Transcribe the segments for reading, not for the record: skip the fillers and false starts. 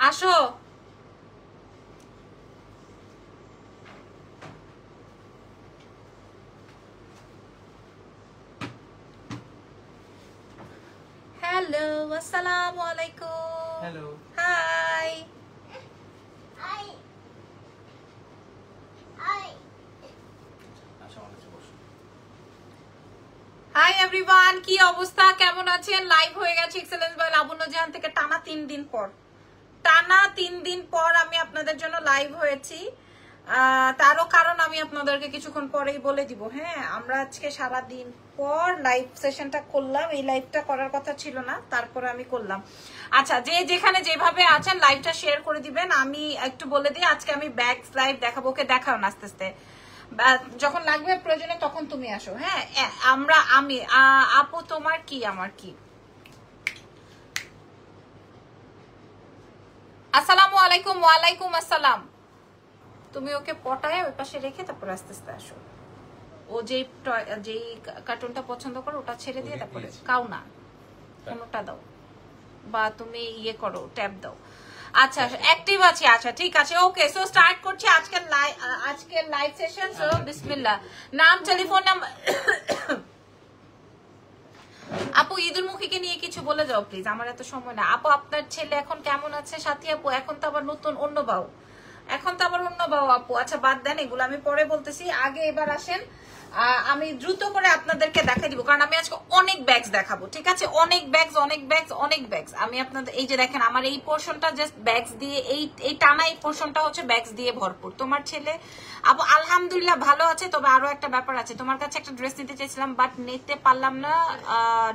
আসো। হ্যালো, আসসালামু আলাইকুম। Hello, high. হাই এভরিওয়ান, কি অবস্থা, কেমন আছেন? লাইভ হয়ে গেছে এক্সেলেন্স বাই লাবণ্য জাহান থেকে টানা 3 দিন পর আমি আপনাদের জন্য লাইভ হয়েছি। তারও কারণ আমি আপনাদেরকে কিছুক্ষণ পরেই বলে দিব। হ্যাঁ, আমরা আজকে সারা দিন পর লাইভ সেশনটা করলাম। এই লাইভটা করার কথা ছিল না, তারপরে আমি করলাম। আচ্ছা, যে যেখানে যেভাবে আছেন লাইভটা শেয়ার করে দিবেন। আমি একটু বলে দিই, আজকে আমি ব্যাগস লাইভ দেখাবো। ওকে দেখাও না, আস্তে আস্তে যখন লাগবে প্রয়োজনে তখন তুমি আসো। হ্যাঁ, আমি আপু তোমার কি আমার কি। আসসালামু আলাইকুম। ওয়ালাইকুম আসসালাম। তুমি ওকে পটায় ওই পাশে রেখে তারপর আস্তে আস্তে আসো। ও যেই কার্টুনটা পছন্দ করো ওটা ছেড়ে দিয়ে তারপরে কাও না, কোনোটা দাও বা তুমি ইয়ে করো, ট্যাব দাও। আচ্ছা, অ্যাক্টিভ আছে। আচ্ছা, ঠিক আছে, ওকে। সো স্টার্ট করছি আজকের লাইভ সেশন। সো বিসমিল্লাহ। নাম, টেলিফোন নাম্বার। আপু ঈদুল মুখীকে নিয়ে কিছু বলে যাও প্লিজ, আমার এত সময় না। আপু আপনার ছেলে এখন কেমন আছে? সাথী আপু এখন তো আবার নতুন অন্য বাউ, আপু। আচ্ছা বাদ দেন এগুলো, আমি পরে বলতেছি। আগে এবার আসেন, আমি দ্রুত করে আপনাদেরকে দেখাই দিব, কারণ আমি আজকে অনেক ব্যাগস দেখাবো। ঠিক আছে, অনেক ব্যাগস আমি আপনাদের। এই যে দেখেন, আমার এই পোর্শনটা জাস্ট ব্যাগস দিয়ে, এই টানা এই পোর্শনটা হচ্ছে ব্যাগস দিয়ে ভরপুর। তোমার ছেলে আপু আলহামদুলিল্লাহ ভালো আছে, তবে আরো একটা ব্যাপার আছে। তোমার কাছে একটা ড্রেস নিতে চাইছিলাম, বাট নিতে পারলাম না।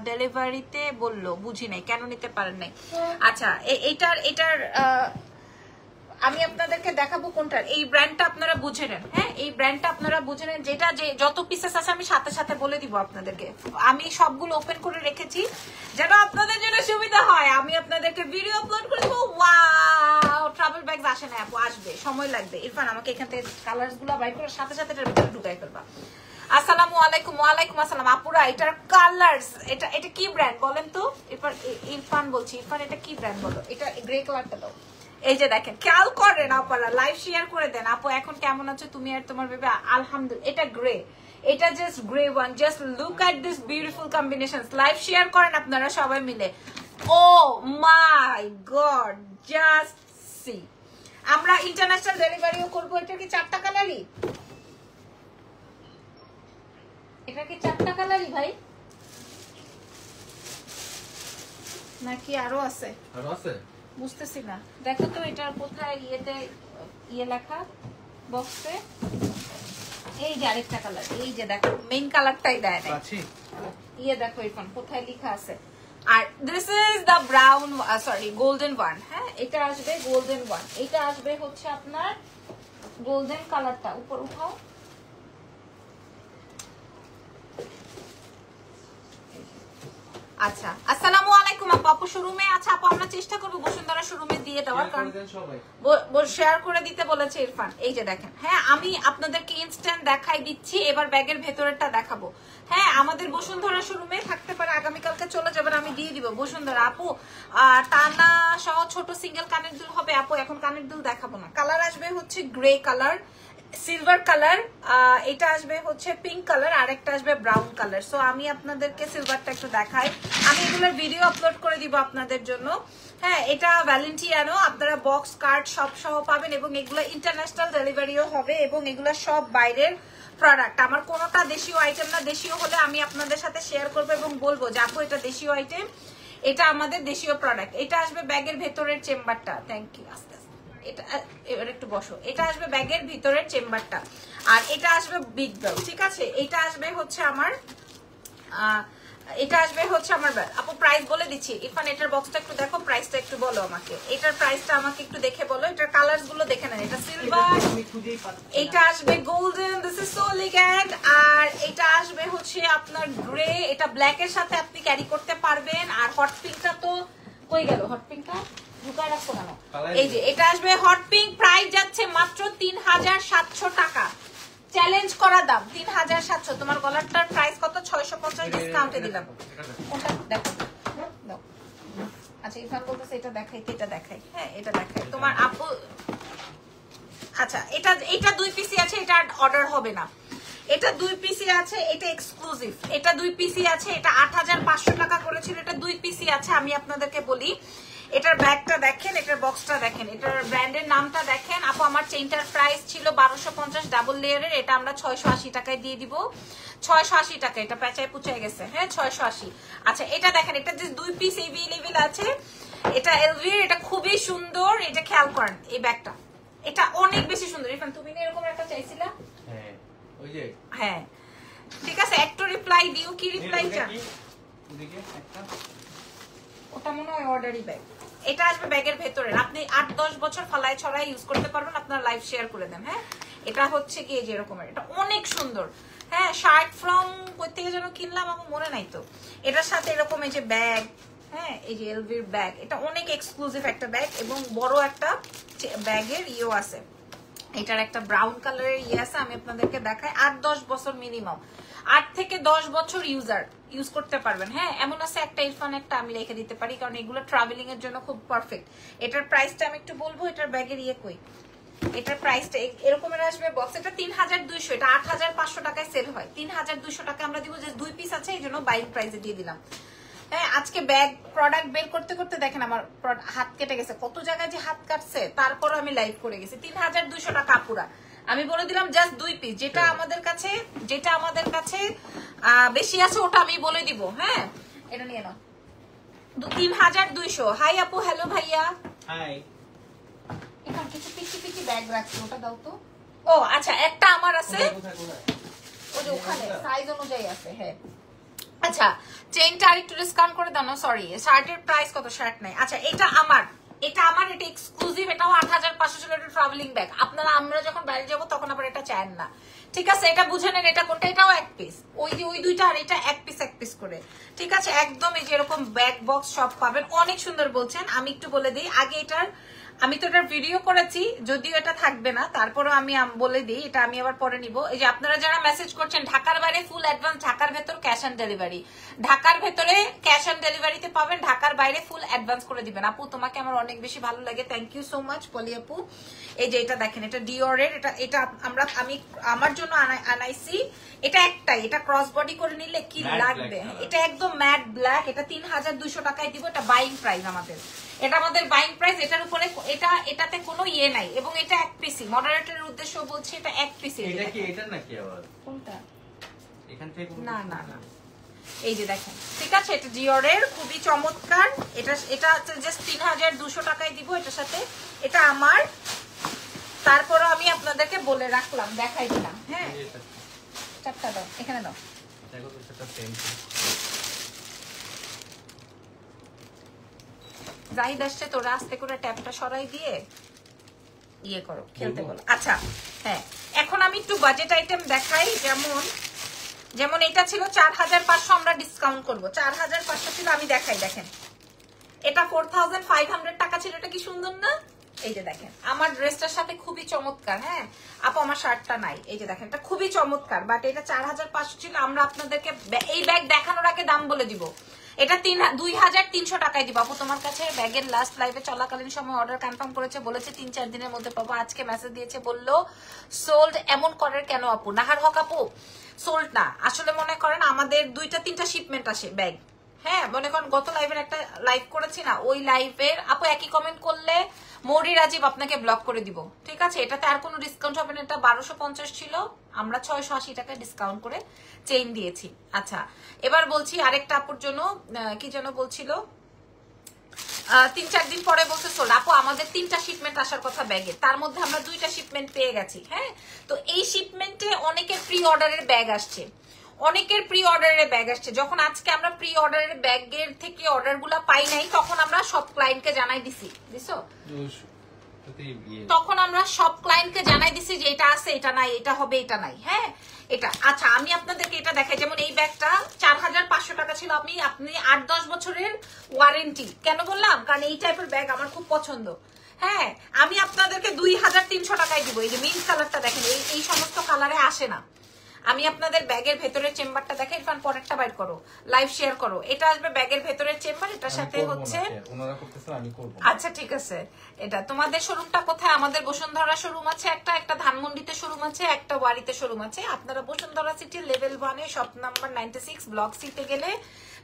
ডেলিভারিতে বললো, বুঝি নাই কেন নিতে পারেন নাই। আচ্ছা, এটার আমি আপনাদেরকে দেখাবো কোনটার। এই ব্র্যান্ডটা আপনারা বুঝে নেন। হ্যাঁ, এই ব্র্যান্ডটা আপনারা বুঝে নেন। যেটা যে যত পিসেস আছে আমি সাথে সাথে বলে দিব আপনাদেরকে। আমি সবগুলো ওপেন করে রেখেছি যেন আপনাদের জন্য সুবিধা হয়। আমি আপনাদেরকে ভিডিও আপলোড করে দেবো। ওয়াও, ট্রাভেল ব্যাগস আসে না আপু, আসবে, সময় লাগবে। ইরফান আমাকে এখান থেকে কালার্স গুলো বাই করে সাথে সাথে এটার ভিতরে ঢুকাই ফেলবা। আসসালামু আলাইকুম। ওয়ালাইকুম আসসালাম। আপুরা এটার কালার্স, এটা কি ব্র্যান্ড বলেন তো? ইরফান বলছি। ইরফান এটা কি ব্র্যান্ড বলো? এটা গ্রে কালারটা দাও। এই যে দেখেন, খেয়াল করেন আপনারা, লাইভ শেয়ার করে দেন। আপু এখন কেমন আছো তুমি আর তোমার বেবি? আলহামদুলিল্লাহ। এটা গ্রে, এটা just grey one. Just look at this beautiful combination. Live share করেন আপনারা সবাই মিলে। ও মাই গড, জাস্ট সি। আমরা ইন্টারন্যাশনাল ডেলিভারিও করবো। এটা কি 4টা কালারই? এটা কি 4টা কালারই ভাই, নাকি আরো আছে? বুঝতেছি না। দেখো তো এটার কোথায় ইয়ে লেখা বক্সে। এই যে আরেকটা কালার, এই যে দেখো মেইন কালারটাই দেয় না। ইয়ে দেখো এখন কোথায় লেখা আছে। আর this is the brown, sorry golden one. হ্যাঁ, এটা আসবে গোল্ডেন ওয়ান। এটা আসবে হচ্ছে আপনার গোল্ডেন কালারটা। উপর উঠাও। আচ্ছা, আসসালামু আলাইকুম আপু। আপু শোরুমে আছে আপু, আমরা চেষ্টা করবো বসুন্ধরা শোরুমে দিয়ে দেওয়ার, কারণ শেয়ার করে দিতে বলেছে ইরফান। এই যে দেখেন, হ্যাঁ আমি আপনাদেরকে ইনস্ট্যান্ট দেখাই দিচ্ছি। এবার ব্যাগের ভেতরেরটা দেখাবো। হ্যাঁ, আমাদের বসুন্ধরা শোরুমে থাকতে পারে, আগামীকালকে চলে যাবেন, আমি দিয়ে দিব বসুন্ধরা। আপু টানা সহ ছোট সিঙ্গেল কানের দুল হবে আপু, এখন কানের দুল দেখাবো না। কালার আসবে হচ্ছে গ্রে কালার, সিলভার কালার, এটা আসবে হচ্ছে পিঙ্ক কালার, আর একটা আসবে ব্রাউন কালার। সো আমি আপনাদেরকে সিলভারটা একটু দেখাই। আমি এগুলোর ভিডিও আপলোড করে দিব আপনাদের জন্য। হ্যাঁ, এটা ভ্যালেন্টিয়ানো, আপনারা বক্স কার্ড সব সহ পাবেন, এবং এগুলো ইন্টারন্যাশনাল ডেলিভারিও হবে, এবং এগুলো সব বাইরের প্রোডাক্ট। আমার কোনোটা দেশীয় আইটেম না। দেশীয় হলে আমি আপনাদের সাথে শেয়ার করবো এবং বলবো যে আপু এটা দেশীয় আইটেম, এটা আমাদের দেশীয় প্রোডাক্ট। এটা আসবে ব্যাগের ভেতরের চেম্বারটা। Thank you. আস্তে আস্তে এটা এবার একটু বসো। এটা আসবে ব্যাগের ভিতরের চেম্বারটা, আর এটা আসবে বিগ বেল। ঠিক আছে, এটা আসবে হচ্ছে আমার ব্যাগ। আপু প্রাইস বলে দিচ্ছি। ইরফান এটার বক্সটা একটু দেখো, প্রাইসটা একটু বলো আমাকে। এটার প্রাইসটা আমাকে একটু দেখে বলো। এটার কালারস গুলো দেখে নেন। এটা সিলভার, এটা আসবে golden, this is so elegant, আর এটা আসবে হচ্ছে আপনার গ্রে। এটা ব্ল্যাক এর সাথে আপনি ক্যারি করতে পারবেন। আর হট পিঙ্কটা তো কই গেল? হট পিঙ্কটা ঢুকায় রাখো কেন? এই যে এটা আসবে হট পিঙ্ক। প্রাইস যাচ্ছে মাত্র 3700 টাকা। চ্যালেঞ্জ করা দাম 3700। তোমার গলারটার প্রাইস কত? 650 ডিসকাউন্টে দিলাম। কোনটা দেখো, দাও আচ্ছা ইরফান বলতেছে এটা দেখাই, এটা দেখাই। হ্যাঁ এটা দেখাই তোমার আপু। আচ্ছা এটা 2 পিসি আছে, এটা অর্ডার হবে না। এটা 2 পিসি আছে, এটা এক্সক্লুসিভ। এটা 2 পিসি আছে, এটা 8500 টাকা করেছিল। এটা 2 পিসি আছে। আমি আপনাদেরকে বলি এটার ব্যাগটা দেখেন, এটার বক্সটা দেখেন, এটার ব্র্যান্ডের নামটা দেখেন। আপু আমার চেইনটার প্রাইস ছিল 1250 ডাবল লেয়ারের, এটা আমরা 680 টাকায় দিয়ে দিব। 680 টাকা, এটা পেঁচায় পুচায় গেছে। হ্যাঁ 680। আচ্ছা এটা দেখেন, এটা যে 2 পিস এভেলেবেল আছে, এটা এলভি, এটা খুবই সুন্দর। এটা খেয়াল করেন এই ব্যাগটা, এটা অনেক বেশি সুন্দর। ইরফান তুমি এরকম একটা চাইছিলা? হ্যাঁ ওই যে, হ্যাঁ ঠিক আছে, একটু রিপ্লাই দিও। কি রিপ্লাই চান? ওদিকে একটা, ওটা মনে হয় অর্ডারি ব্যাগ। এটা আসবে ব্যাগের ভেতরে, আপনি 8-10 বছর ফালায় ছড়ায় ইউজ করতে পারবেন। আপনার লাইফ শেয়ার করে দেন। হ্যাঁ এটা হচ্ছে কি যে এরকমের, এটা অনেক সুন্দর। হ্যাঁ শার্ট ফ্রম কই থেকে যেন কিনলাম আমার মনে নাই তো। এটার সাথে এরকম এই যে ব্যাগ, হ্যাঁ এই যে এলভির ব্যাগ, এটা অনেক এক্সক্লুসিভ একটা ব্যাগ এবং বড় একটা ব্যাগের ইয়েও আছে। এটার একটা ব্রাউন কালারের ইয়ে আছে, আমি আপনাদেরকে দেখাই। 8-10 বছর মিনিমাম, 8 থেকে 10 বছর ইউজ করতে পারবেন। হ্যাঁ এমন আছে একটা ইরফান, একটা আমি রেখে দিতে পারি, কারণ এগুলো ট্রাভেলিং এর জন্য খুব পারফেক্ট। এটার প্রাইসটা আমি একটু বলবো, এটার ব্যাগের ইয়ে কই, এটার প্রাইসটা এরকমের আসবে বক্স। এটা 3200, এটা 8500 টাকায় সেল হয়। 3200 টাকা আমরা দিব, যে 2 পিস আছে এই জন্য বাইং প্রাইসে দিয়ে দিলাম। হ্যাঁ আজকে ব্যাগ প্রোডাক্ট বের করতে করতে দেখেন আমার হাত কেটে গেছে, কত জায়গায় যে হাত কাটছে, তারপরও আমি লাইভ করে গেছি। 3200 টাকা পুরা আমি বলে দিলাম, জাস্ট 2 পিস। যেটা আমাদের কাছে বেশি আছে ওটা আমি বলে দিব। হ্যাঁ এটা নিয়ে নাও 3200। হাই আপু, হ্যালো ভাইয়া। হাই। এখানে কিছু পিচি পিচি ব্যাগ রাখছি, ওটা দাও তো। ও আচ্ছা একটা আমার আছে, ওই যে ওখানে সাইজ অনুযায়ী আছে। হ্যাঁ আচ্ছা চেইনটা আর একটু ডিসকাউন্ট করে দাও না, সরি। শার্টের প্রাইস কত? শার্ট নাই। আচ্ছা এটা আমার, এটা এক্সক্লুসিভ, এটাও 8500 ছিল। এটা ট্রাভেলিং ব্যাগ। আপনারা আমরা যখন বাইরে যাবো তখন আবার এটা চান না, ঠিক আছে? এটা বুঝে নেন এটা কোনটা। এটাও 1 পিস, ওই দুইটা, আর এটা 1 পিস করে, ঠিক আছে? একদম এই যে এরকম ব্যাগ বক্স সব পাবেন। অনেক সুন্দর বলছেন। আমি একটু বলে দিই আগে, আমি তো এটার ভিডিও করেছি, যদিও এটা থাকবে না, তারপরেও আমি বলে দিই, এটা আমি আবার পরে নিব। এই যে আপনারা যারা মেসেজ করছেন ঢাকার বাইরে ফুল অ্যাডভান্স, ঢাকার ভেতর ক্যাশ অন ডেলিভারি। ঢাকার ভেতরে ক্যাশ অন ডেলিভারিতে পাবেন, ঢাকার বাইরে ফুল অ্যাডভান্স করে দিবেন। আপু তোমাকে আমার অনেক বেশি ভালো লাগে, থ্যাংক ইউ সো মাচ পলি আপু। এই যে এটা দেখেন, এটা ডিওরের, এটা আমি আমার জন্য আনাইছি। এটা একটাই, এটা ক্রস বডি করে নিলে কি লাগবে। এটা একদম ম্যাট ব্ল্যাক, এটা 3200 টাকায় দিব। এটা বাইং প্রাইস আমাদের, এটা আমাদের বাইং প্রাইস। এটার উপরে এটাতে কোনো ইয়ে নাই, এবং এটা 1 পিসি। মডারেটরের উদ্দেশ্য বলছি, এটা 1 পিসি। এটা কি এটা নাকি আবার কোনটা? এখান থেকে না এই যে দেখেন, ঠিক আছে? এটা ডিওরের, খুবই চমৎকার। এটা জাস্ট 3200 টাকায় দিব এটার সাথে। এটা আমার, তারপরে আমি আপনাদেরকে বলে রাখলাম, দেখাই দিলাম। হ্যাঁ চারটা দাও, এখানে দাও। দেখো তো সেটা সেম। জাহিদ আসছে, তোরা আস্তে করে ট্যাপটা সরাই দিয়ে ইয়ে করো, খেলতে বলো। আচ্ছা হ্যাঁ এখন আমি একটু বাজেট আইটেম দেখাই। যেমন এটা ছিল 4500, আমরা ডিসকাউন্ট করবো। 4500 ছিল, আমি দেখাই। দেখেন এটা 4500 টাকা ছিল। এটা কি সুন্দর না? এই যে দেখেন আমার ড্রেসটার সাথে খুবই চমৎকার। হ্যাঁ আপু আমার শার্টটা নাই, এই যে দেখেন এটা খুবই চমৎকার। বাট এটা 4500 ছিল। আমরা আপনাদেরকে এই ব্যাগ দেখানোর আগে দাম বলে দিব। এটা 2300 টাকায় দিব। আপু তোমার কাছে ব্যাগের লাস্ট লাইভে চলাকালীন সময় অর্ডার কনফার্ম করেছে, বলেছে 3-4 দিনের মধ্যে পাবো। আজকে মেসেজ দিয়েছে, বললো সোল্ড। এমন করার কেন আপু? নাহার হক আপু সোল্ড না, আসলে মনে করেন আমাদের 2-3টা শিপমেন্ট আসে ব্যাগ। হ্যাঁ মনে করেন গত লাইভের একটা লাইভ করেছি না, ওই লাইভের আপু একই কমেন্ট করলে মৌরি রাজীব আপনাকে ব্লক করে দিব, ঠিক আছে? এটাতে আর কোনো ডিসকাউন্ট হবে না। এটা 1250 ছিল, আমরা 680 টাকা ডিসকাউন্ট করে চেইন দিয়েছি। আচ্ছা এবার বলছি আরেকটা আপুর জন্য, কি যেন বলছিল, 3-4 দিন পরে বলছে সোল্ড। আপু আমাদের 3টা শিপমেন্ট আসার কথা ব্যাগের, তার মধ্যে আমরা 2টা শিপমেন্ট পেয়ে গেছি। হ্যাঁ তো এই শিপমেন্টে অনেকের প্রি অর্ডারের ব্যাগ আসছে, যখন আজকে আমরা প্রি অর্ডারের ব্যাগের থেকে অর্ডার গুলা পাই নাই, তখন আমরা সব ক্লায়েন্টকে জানাই দিছি, বুঝছো? তখন আমরা সব ক্লায়েন্টকে জানাই দিছি যে এটা আছে, এটা নাই, এটা হবে, এটা নাই। হ্যাঁ এটা আচ্ছা আমি আপনাদেরকে এটা দেখাই। যেমন এই ব্যাগটা 4500 টাকা ছিল। আপনি 8-10 বছরের ওয়ারেন্টি। কেন বললাম? কারণ এই টাইপের ব্যাগ আমার খুব পছন্দ। হ্যাঁ আমি আপনাদেরকে 2300 টাকায় দিব। এই যে মিন্ট কালারটা দেখেন, এই সমস্ত কালারে আসে না। আমি আপনাদের ব্যাগের ভেতরের চেম্বারটা দেখে ইরফান পরেরটা বাইর করো, লাইভ শেয়ার করো। এটা আসবে ব্যাগের ভেতরের চেম্বার, এটার সাথে হচ্ছে ওনারা করতেছে আমি করব। আচ্ছা ঠিক আছে। এটা তোমাদের শোরুমটা কোথায়? আমাদের বসুন্ধরা শোরুম আছে একটা ধানমন্ডিতে শোরুম আছে, একটা ওয়ারিতে শোরুম আছে। আপনারা বসুন্ধরা সিটি লেভেল 1 এ শপ নাম্বার 96 ব্লক সি তে গেলে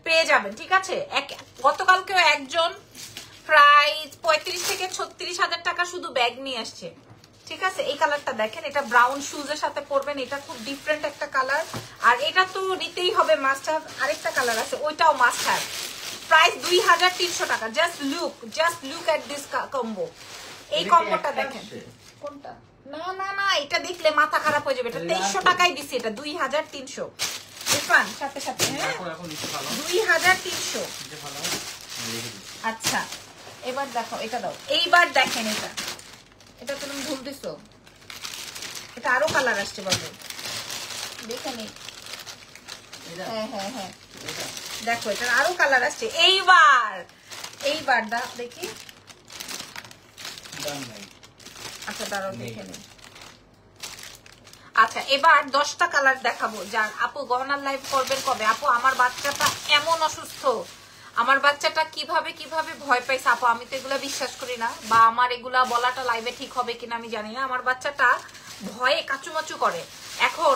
পেয়ে যাবেন, ঠিক আছে। গতকালকেও একজন প্রায় 35 থেকে 36 হাজার টাকা শুধু ব্যাগ নিয়ে আসছে, ঠিক আছে। এই কালারটা দেখেন, এটা ব্রাউন শুজ এর সাথে পরবেন, এটা খুব ডিফারেন্ট একটা কালার। আর এটা তো নিতেই হবে, মাস্ট হ্যাভ। আরেকটা কালার আছে, ওইটাও মাস্ট হ্যাভ। প্রাইস 2300 টাকা। Just look at this combo. এই কম্বোটা দেখেন। কোনটা? না না না, এটা দেখলে মাথা খারাপ হয়ে যাবে। এটা 2300 টাকায় দিছি, এটা 2300। ইরফান সাথে সাথে, হ্যাঁ 2300। আচ্ছা এবার দেখো, এটা দাও। এইবার দেখেন, এটা তুমি ভুল দিছো। এটা আরো কালার আসছে বাবু, দেখে নি। হ্যাঁ হ্যাঁ হ্যাঁ, দেখো এটা আরো কালার আসছে। এইবার দেখি। আচ্ছা দাঁড়াও দেখে নি। আচ্ছা এবার 10টা কালার দেখাবো। যার আপু গহনার লাইভ করবেন কবে? আপু আমার বাচ্চাটা এমন অসুস্থ, আমার বাচ্চাটা কিভাবে ভয় পাইছে আপু, আমি তো এগুলা বিশ্বাস করি না, বা আমার এগুলা বলাটা লাইভে ঠিক হবে কিনা আমি জানি না। আমার বাচ্চাটা ভয়ে কাচুমাচু করে। এখন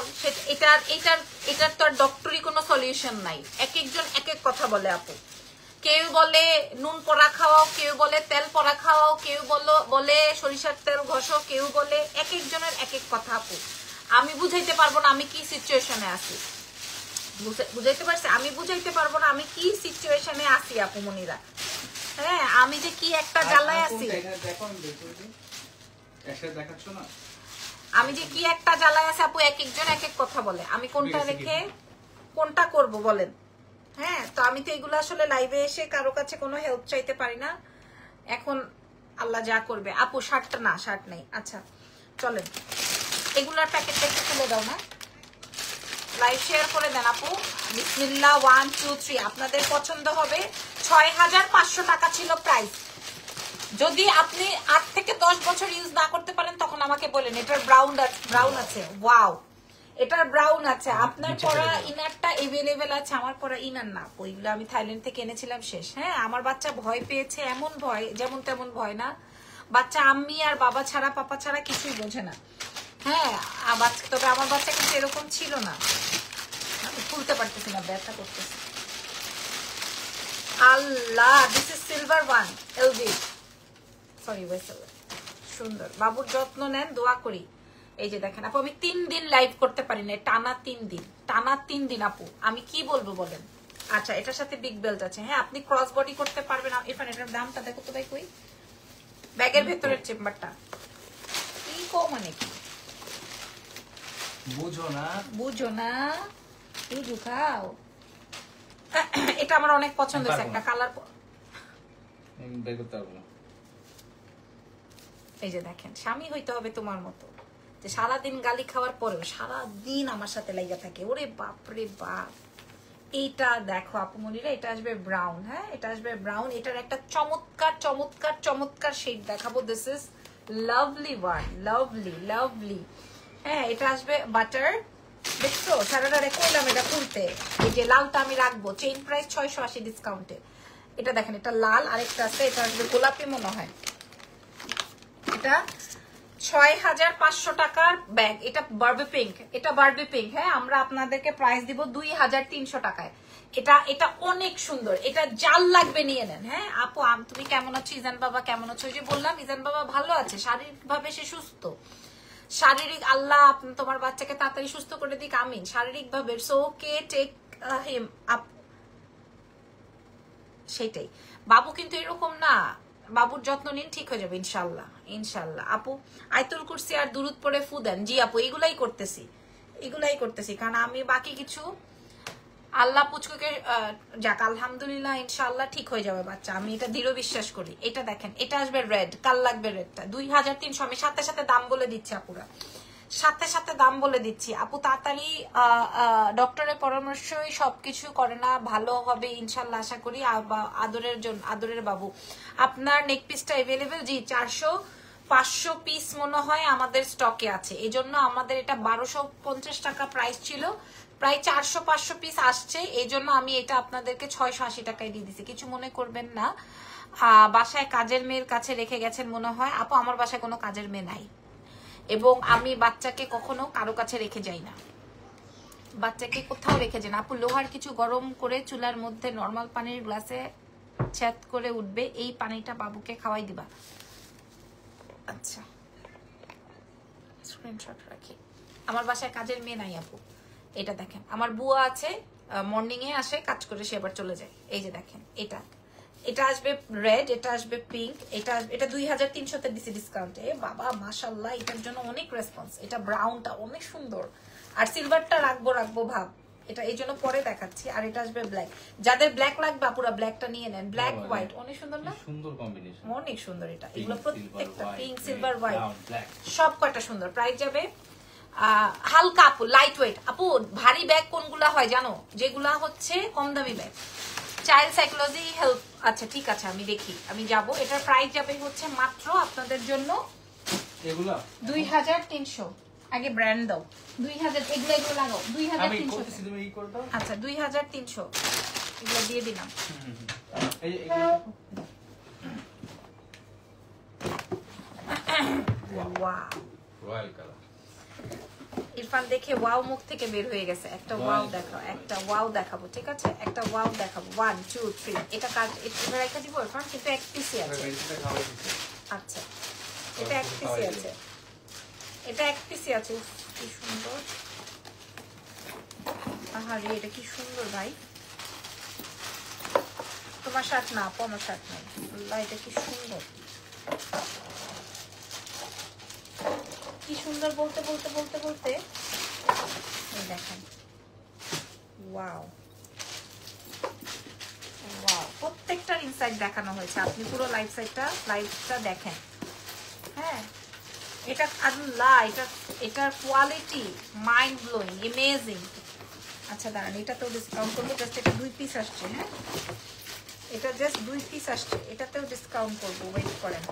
এটার তো আর ডক্টরি কোনো সলিউশন নাই। এক একজন এক এক কথা বলে আপু। কেউ বলে নুন পড়া খাওয়াও, কেউ বলে তেল পড়া খাওয়াও, কেউ বলে সরিষার তেল ঘষো, কেউ বলে এক একজনের এক এক কথা আপু। আমি বুঝাইতে পারবো না আমি কি সিচুয়েশনে আছি, বুঝাইতে পারছি? আমি বুঝাইতে পারবো না আমি কি সিচুয়েশনে আছি আপু মনিরা। হ্যাঁ আমি যে কি একটা জ্বালায় আছি, আমি যে কি একটা জ্বালায় আছি আপু। এক একজন এক এক কথা বলে, আমি কোনটা রেখে কোনটা করব বলেন। হ্যাঁ তো আমি তো এগুলো আসলে লাইভে এসে কারো কাছে কোনো হেল্প চাইতে পারি না। এখন আল্লাহ যা করবে। আপু শার্টটা না, শার্ট নেই। আচ্ছা চলেন, এগুলার প্যাকেটটা একটু তুলে দাও না, লাইভ শেয়ার করে দেন আপু। বিসমিল্লাহ 1 2 3। আপনাদের পছন্দ হবে। 6500 টাকা ছিল প্রাইস। যদি আপনি 8 থেকে 10 বছর ইউজ না করতে পারেন তখন আমাকে বলেন। এটার ব্রাউন আছে, ওয়াও, এটার ব্রাউন আছে। আপনার পরা ইনারটা এভেলেবেল আছে, আমার পরা ইনার না। ওইগুলো আমি থাইল্যান্ড থেকে এনেছিলাম শেষ। হ্যাঁ আমার বাচ্চা ভয় পেয়েছে, এমন ভয় যেমন তেমন ভয় না। বাচ্চা আম্মি আর বাবা ছাড়া পাপা ছাড়া কিছুই বোঝে না। হ্যাঁ তবে আমার বাচ্চা কিন্তু এরকম ছিল না। আমি খুলতে পারতেছি না, ব্যথা করতেছি। আল্লাহ, দিস ইজ সিলভার ওয়ান এলবি, সরি ওয়েসেল। সুন্দর, বাবুর যত্ন নেন, দোয়া করি। এই যে দেখেন আপু, আমি 3 দিন লাইভ করতে পারি না, টানা 3 দিন আপু। আমি কি বলবো বলেন। আচ্ছা এটার সাথে বিগ বেল্ট আছে। হ্যাঁ আপনি ক্রস বডি করতে পারবেন। এখানে এটার দামটা দেখো তো ভাই, কই ব্যাগের ভেতরের চেম্বারটা কি মানে কি বুঝো না শুধু খাও। এটা আমার অনেক পছন্দ হয়েছে, একটা কালার। এই যে দেখেন, স্বামী হইতে হবে তোমার মতো, যে সারাদিন গালি খাওয়ার পরেও সারাদিন আমার সাথে লাইগা থাকে। ওরে বাপ রে বাপ। এইটা দেখো আপু মনিরা, এটা আসবে ব্রাউন। হ্যাঁ এটা আসবে ব্রাউন। এটার একটা চমৎকার চমৎকার চমৎকার শেড দেখাবো। This is lovely one, lovely. হ্যাঁ এটা আসবে বাটার। দেখছো সারাটা কইলাম এটা খুলতে। এই যে লালটা আমি রাখবো, চেইন প্রাইস 680 ডিসকাউন্টে। এটা দেখেন, এটা লাল। আরেকটা আছে, এটা আসবে গোলাপি মনে হয়। এটা 6500 টাকার ব্যাগ। এটা বারবি পিঙ্ক। হ্যাঁ আমরা আপনাদেরকে প্রাইস দিব 2300 টাকায়। এটা অনেক সুন্দর। এটা জাল লাগবে নিয়ে নেন। হ্যাঁ আপু তুমি কেমন আছো? ইজান বাবা কেমন আছো? ওই যে বললাম ইজান বাবা ভালো আছে, শারীরিক ভাবে সে সুস্থ। শারীরিক আল্লাহ তোমার বাচ্চাকে তাড়াতাড়ি সুস্থ করে দিক, আমিন। শারীরিক ভাবে so okay, take him up. সেটাই, বাবু কিন্তু এরকম না। বাবুর যত্ন নিন, ঠিক হয়ে যাবে ইনশাল্লাহ। আপু আয়াতুল কুরসি আর দুরুদ পড়ে ফু দেন। জি আপু এগুলাই করতেছি, কারণ আমি বাকি কিছু আল্লাহ পুচকুকে যাক আলহামদুলিল্লাহ ইনশাআল্লাহ ঠিক হয়ে যাবে বাচ্চা, আমি এটা দৃঢ় বিশ্বাস করি। এটা দেখেন, এটা আসবে রেড, কাল লাগবে রেডটা 2300। আমি সাথে সাথে দাম বলে দিচ্ছি আপুরা, সাথে দাম বলে দিচ্ছি। আপু তাড়াতাড়ি ডক্টরের পরামর্শই সবকিছু করে না, ভালো হবে ইনশাল্লাহ আশা করি। আদরের বাবু আপনার নেক পিসটা এভেলেবেল। জি 500 পিস মনে হয় আমাদের স্টকে আছে, এই জন্য আমাদের এটা 1250 টাকা প্রাইস ছিল, প্রায় 400-500 পিস আসছে, এই জন্য আমি এটা আপনাদেরকে 680 টাকায় দিয়ে দিছি, কিছু মনে করবেন না। বাসায় কাজের মেয়ের কাছে রেখে গেছেন মনে হয়। আপু আমার বাসায় কোনো কাজের মেয়ে নাই, এবং আমি বাচ্চাকে কখনো কারো কাছে রেখে যাই না, বাচ্চাকে কোথাও রেখে যাই না। আপু লোহার কিছু গরম করে চুলার মধ্যে নর্মাল পানির গ্লাসে ছেদ করে উঠবে, এই পানিটা বাবুকে খাওয়াই দিবা। আচ্ছা স্ক্রিনশট রাখি। আমার বাসায় কাজের মেয়ে নাই আপু। এটা দেখেন আমার বুয়া আছে, মর্নিং এ আসে কাজ করে সে আবার চলে যায়। এই যে দেখেন এটা, এটা আসবে রেড, এটা আসবে পিঙ্ক, এটা 2300 তে দিছি ডিসকাউন্টে। বাবা মাশাআল্লাহ, এটার জন্য অনেক রেসপন্স। এটা ব্রাউনটা অনেক সুন্দর, আর সিলভারটা রাখবো ভাব, এটা এই জন্য পরে দেখাচ্ছি। আর এটা আসবে ব্ল্যাক, যাদের ব্ল্যাক লাগবে পুরো ব্ল্যাকটা নিয়ে নেন। ব্ল্যাক হোয়াইট অনেক সুন্দর না? সুন্দর কম্বিনেশন, অনেক সুন্দর। এটা এগুলো প্রত্যেকটা পিঙ্ক সিলভার ব্লাক হোয়াইট সব কয়টা সুন্দর। প্রাইস যাবে হালকা আপু, লাইট ওয়েট। আপু ভারী ব্যাগ কোনগুলা হয় জানো? যেগুলা হচ্ছে কম দামি ব্যাগ, চাইল্ড সাইকোলজি হেল্প। আচ্ছা ঠিক আছে, আমি দেখি, আমি যাব। এটার প্রাইস যাবে হচ্ছে মাত্র আপনাদের জন্য এগুলা 2300। আগে ব্র্যান্ড দাও। 2000 এগুলো লাগাও। 2300 তুমি ই করে দাও। আচ্ছা 2300 এগুলো দিয়ে দিলাম। এই ওয়াও, রয়্যাল কালার। ইরফান দেখে ওয়াও মুখ থেকে বের হয়ে গেছে। একটা ওয়াও দেখাও, একটা ওয়াও দেখাবো, ঠিক আছে? একটা ওয়াও দেখাবো। 1 2 3। এটা কাজ এটা রেখে দিব ইরফান, কিন্তু এক পিসই আছে। আচ্ছা এটা এক পিসই আছে, এটা এক পিসই আছে। উফ, কি সুন্দর। আহারে এটা কি সুন্দর ভাই। তোমার শার্ট না আপু, আমার শার্ট নাই। আল্লাহ এটা কি সুন্দর, কি সুন্দর। বলতে বলতে বলতে বলতে এই দেখেন, ওয়াও ওয়াও। প্রত্যেকটার ইনসাইড দেখানো হয়েছে, আপনি পুরো লাইভটা দেখেন। হ্যাঁ এটা আল্লাহ, এটার কোয়ালিটি মাইন্ড ব্লোয়িং, অ্যামেজিং। আচ্ছা দাঁড়ান, এটাতেও ডিসকাউন্ট করবো। জাস্ট এটা 2 পিস আসছে। হ্যাঁ এটা জাস্ট 2 পিস আসছে, এটাতেও ডিসকাউন্ট করবো, ওয়েট করেন।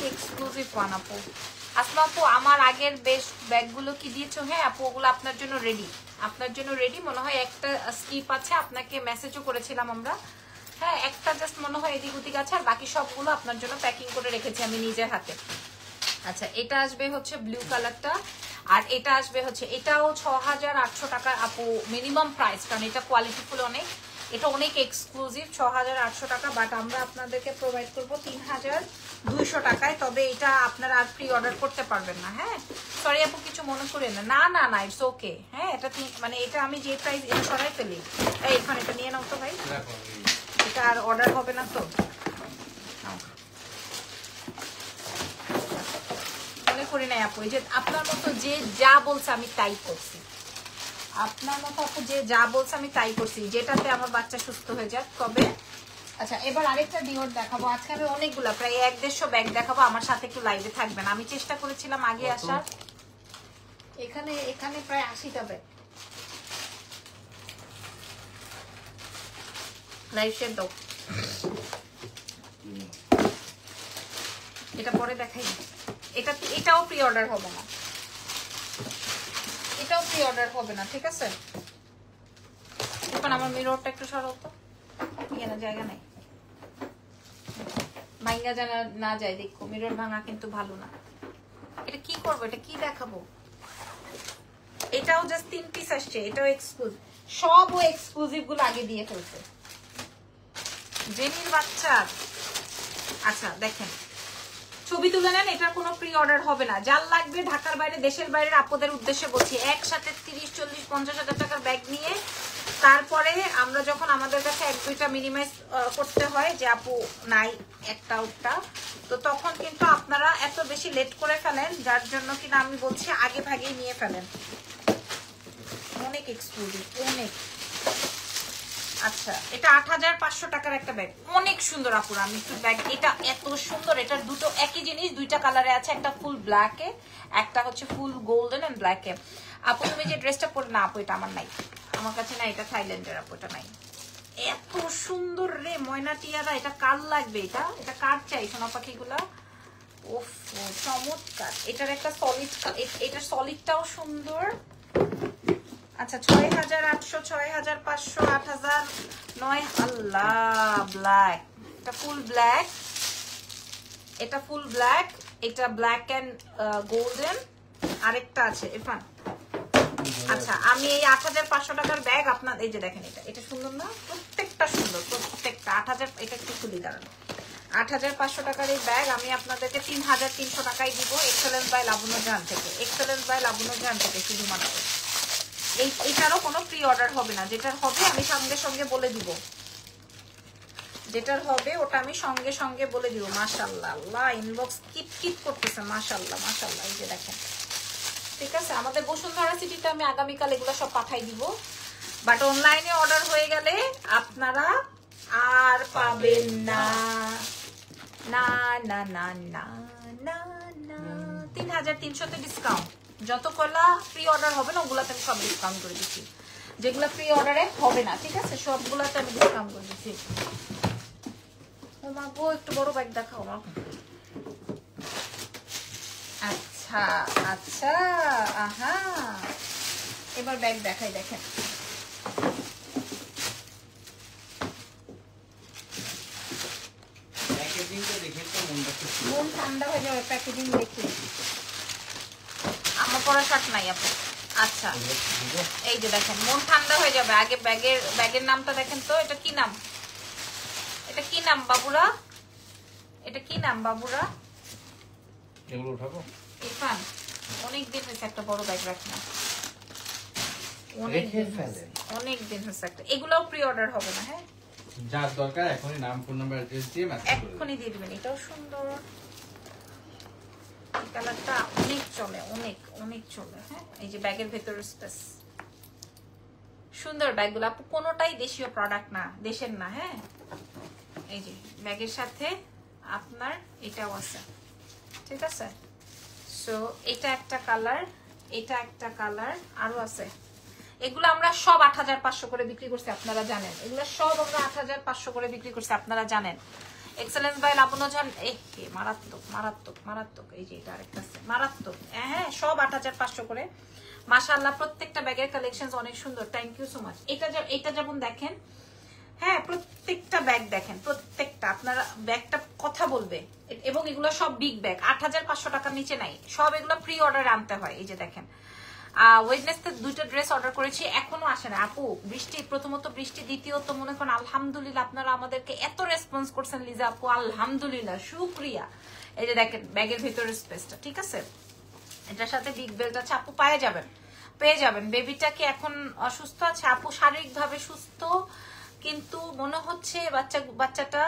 এক্সক্লুসিভ ওয়ান আপু। আসমা আপু আমার আগের বেস্ট ব্যাগগুলো কি দিয়েছো? হ্যাঁ আপু ওগুলো আপনার জন্য রেডি, আপনার জন্য রেডি। মনে হয় একটা স্কিপ আছে, আপনাকে মেসেজও করেছিলাম আমরা। হ্যাঁ একটা জাস্ট মনে হয় এদিক ওদিক আছে, আর বাকি সবগুলো আপনার জন্য প্যাকিং করে রেখেছি আমি নিজের হাতে। আচ্ছা এটা আসবে হচ্ছে ব্লু কালারটা, আর এটা আসবে হচ্ছে, এটাও 6800 টাকা আপু মিনিমাম প্রাইস, কারণ এটা কোয়ালিটিফুল অনেক, এটা অনেক এক্সক্লুসিভ। 6800 টাকা, বাট আমরা আপনাদেরকে প্রোভাইড করবো 3200 টাকায়। তবে এটা আপনারা আর প্রি অর্ডার করতে পারবেন না। হ্যাঁ সরি আপু, কিছু মনে করেন না। না না না, ইটস ওকে। হ্যাঁ এটা মানে এটা আমি যে প্রাইস এটা সরাই ফেলি। এইখানে এটা নিয়ে নাও তো ভাই, এটা আর অর্ডার হবে না তো। মনে করি নাই আপু, এই যে আপনার মতো যে যা বলছে আমি তাই করছি, আপনার মতো আপু যে যা বলছে আমি তাই করছি, যেটাতে আমার বাচ্চা সুস্থ হয়ে যাক। তবে আচ্ছা এবার আরেকটা ডিওর দেখাবো। আজকে আমি অনেকগুলা প্রায় 150 ব্যাগ দেখাবো, আমার সাথে একটু লাইভে থাকবেন। আমি চেষ্টা করেছিলাম আগে আসার, এখানে প্রায় 80টা ব্যাগ। লাইভ শেয়ার দাও, এটা পরে দেখাই। এটাও প্রি অর্ডার হবে না, এটাও প্রি অর্ডার হবে না, ঠিক আছে? এখন আমার মিররটা একটু সরাও তো, এখানে জায়গা নাই, ভাঙা জানা না যায়। দেখো মিরর ভাঙা কিন্তু ভালো না। এটা কি করবো, এটা কি দেখাবো? এটাও জাস্ট 3 পিস আসছে, এটাও এক্সক্লুসিভ। সব ও এক্সক্লুসিভ গুলো আগে দিয়ে ফেলছে জেনির বাচ্চা। আচ্ছা দেখেন, ছবি তুলে নেন, এটার কোনো প্রি অর্ডার হবে না। যার লাগবে ঢাকার বাইরে দেশের বাইরের আপুদের উদ্দেশ্যে বলছি, একসাথে 30, 40, 50 হাজার টাকার ব্যাগ নিয়ে তারপরে আমরা যখন আমাদের কাছে 1-2টা মিনিমাইজ করতে হয় যে আপু নাই একটা ওটা, তো তখন কিন্তু আপনারা এত বেশি লেট করে ফেলেন, যার জন্য কিনা আমি বলছি আগে ভাগেই নিয়ে ফেলেন। অনেক এক্সক্লুসিভ, অনেক। আচ্ছা এটা 8500 টাকার একটা ব্যাগ, অনেক সুন্দর আপুর। আমি একটু ব্যাগ, এটা এত সুন্দর, এটার দুটো একই জিনিস, দুইটা কালারে আছে, একটা ফুল ব্ল্যাকে, একটা হচ্ছে ফুল গোল্ডেন এন্ড ব্ল্যাকে। আপু তুমি যে ড্রেসটা পরে, না আপু এটা আমার নাই, আমার কাছে না, এটা থাইল্যান্ডের আপু, এটা নাই। এত সুন্দর রে ময়না টিয়ারা, এটা কার লাগবে? এটা এটা কার চাই সোনা পাখিগুলা? ওফ চমৎকার। এটার একটা সলিড, এটার সলিডটাও সুন্দর। আচ্ছা 6800, 6500, 8000, 9, আল্লাহ ব্ল্যাক, এটা ফুল ব্ল্যাক, এটা ফুল ব্ল্যাক, এটা ব্ল্যাক এন্ড গোল্ডেন, আরেকটা আছে ইরফান। আচ্ছা আমি এই 8500 টাকার ব্যাগ আপনার, এই যে দেখেন, এটা এটা সুন্দর না? প্রত্যেকটা সুন্দর, প্রত্যেকটা। 8000, এটা একটু খুলি দাঁড়ান। 8500 টাকার এই ব্যাগ আমি আপনাদেরকে 3300 টাকায় দিব, এক্সেলেন্স বাই লাবণ্য জাহান থেকে, এক্সেলেন্স বাই লাবণ্য জাহান থেকে শুধুমাত্র। এইটারও কোনো প্রি অর্ডার হবে না, যেটার হবে আমি সঙ্গে সঙ্গে বলে দিব, যেটার হবে ওটা আমি সঙ্গে সঙ্গে বলে দিব। মাশাআল্লাহ, আল্লাহ ইনবক্স কিপ কিপ করতেছে, মাশাআল্লাহ মাশাআল্লাহ। এই যে দেখেন, ঠিক আছে, আমাদের বসুন্ধরা সিটিতে আমি আগামীকাল এগুলো সব পাঠাই দিব, বাট অনলাইনে অর্ডার হয়ে গেলে আপনারা আর পাবেন না। না না না না না না 3300 তে ডিসকাউন্ট। যত কলা প্রি অর্ডার হবে না ওগুলাতে আমি সব ডিসকাউন্ট করে দিচ্ছি, যেগুলো প্রি অর্ডারে হবে না, ঠিক আছে, সবগুলাতে আমি ডিসকাউন্ট করে দিচ্ছি। ও মা গো, একটু বড় ব্যাগ দেখাও মা। আচ্ছা আচ্ছা, আহা এবার ব্যাগ দেখাই, দেখেন প্যাকেজিংটা দেখে তো মনটা খুব মন ঠান্ডা হয়ে যাবে প্যাকেজিং দেখে। আমার পরা শার্ট নাই আপু। আচ্ছা এই যে দেখেন, মন ঠান্ডা হয়ে যাবে। আগে ব্যাগের নামটা দেখেন তো, এটা কি নাম? এটা কি নাম বাবুরা? এটা কি নাম বাবুরা? এগুলো উঠাবো। ইরফান অনেকদিন হয়েছে একটা বড় ব্যাগ রাখি না, অনেক দিন হয়েছে একটা। এগুলোও প্রি অর্ডার হবে না, হ্যাঁ যার দরকার এখনই নাম, ফোন নাম্বার, অ্যাড্রেস দিয়ে মেসেজ করে এক্ষুনি দিয়ে দিবেন। এটাও সুন্দর, এই কালারটা অনেক চলে, অনেক অনেক চলে। হ্যাঁ এই যে ব্যাগের ভেতরের স্পেস, সুন্দর ব্যাগগুলো আপু, কোনোটাই দেশীয় প্রোডাক্ট না, দেশের না। হ্যাঁ এই যে ব্যাগের সাথে আপনার এটাও আছে, ঠিক আছে। সো এটা একটা কালার, এটা একটা কালার, আরো আছে। এগুলো আমরা সব 8500 করে বিক্রি করছি, আপনারা জানেন। এগুলো সব আমরা 8500 করে বিক্রি করছি, আপনারা জানেন। এক্সেলেন্স বাই লাবণ্য জাহান, কে মারাত্মক মারাত্মক মারাত্মক। এই যে এটা আরেকটা আছে মারাত্মক, হ্যাঁ সব 8500 করে। মাশাআল্লাহ প্রত্যেকটা ব্যাগের কালেকশনস অনেক সুন্দর, থ্যাংক ইউ সো মাচ। এটা যেমন দেখেন, হ্যাঁ প্রত্যেকটা ব্যাগ দেখেন, প্রত্যেকটা আপনারা ব্যাগটা কথা বলবে। এবং এগুলো সব বিগ ব্যাগ, 8500 টাকার নিচে নাই, সব এগুলো প্রি অর্ডারে আনতে হয়। এই যে দেখেন, ওয়েডনেসডে দুইটা ড্রেস অর্ডার করেছি, এখনো আসে না আপু। বৃষ্টি, প্রথমত বৃষ্টি, দ্বিতীয়ত মনে করেন আলহামদুলিল্লাহ আপনারা আমাদেরকে এত রেসপন্স করছেন লিজা আপু, আলহামদুলিল্লাহ শুকরিয়া। এই যে দেখেন ব্যাগের ভিতরের স্পেসটা, ঠিক আছে, এটার সাথে বিগ বেল্ট আছে আপু, পেয়ে যাবেন। বেবিটা কি এখন অসুস্থ আছে আপু? শারীরিকভাবে সুস্থ, কিন্তু মনে হচ্ছে বাচ্চাটা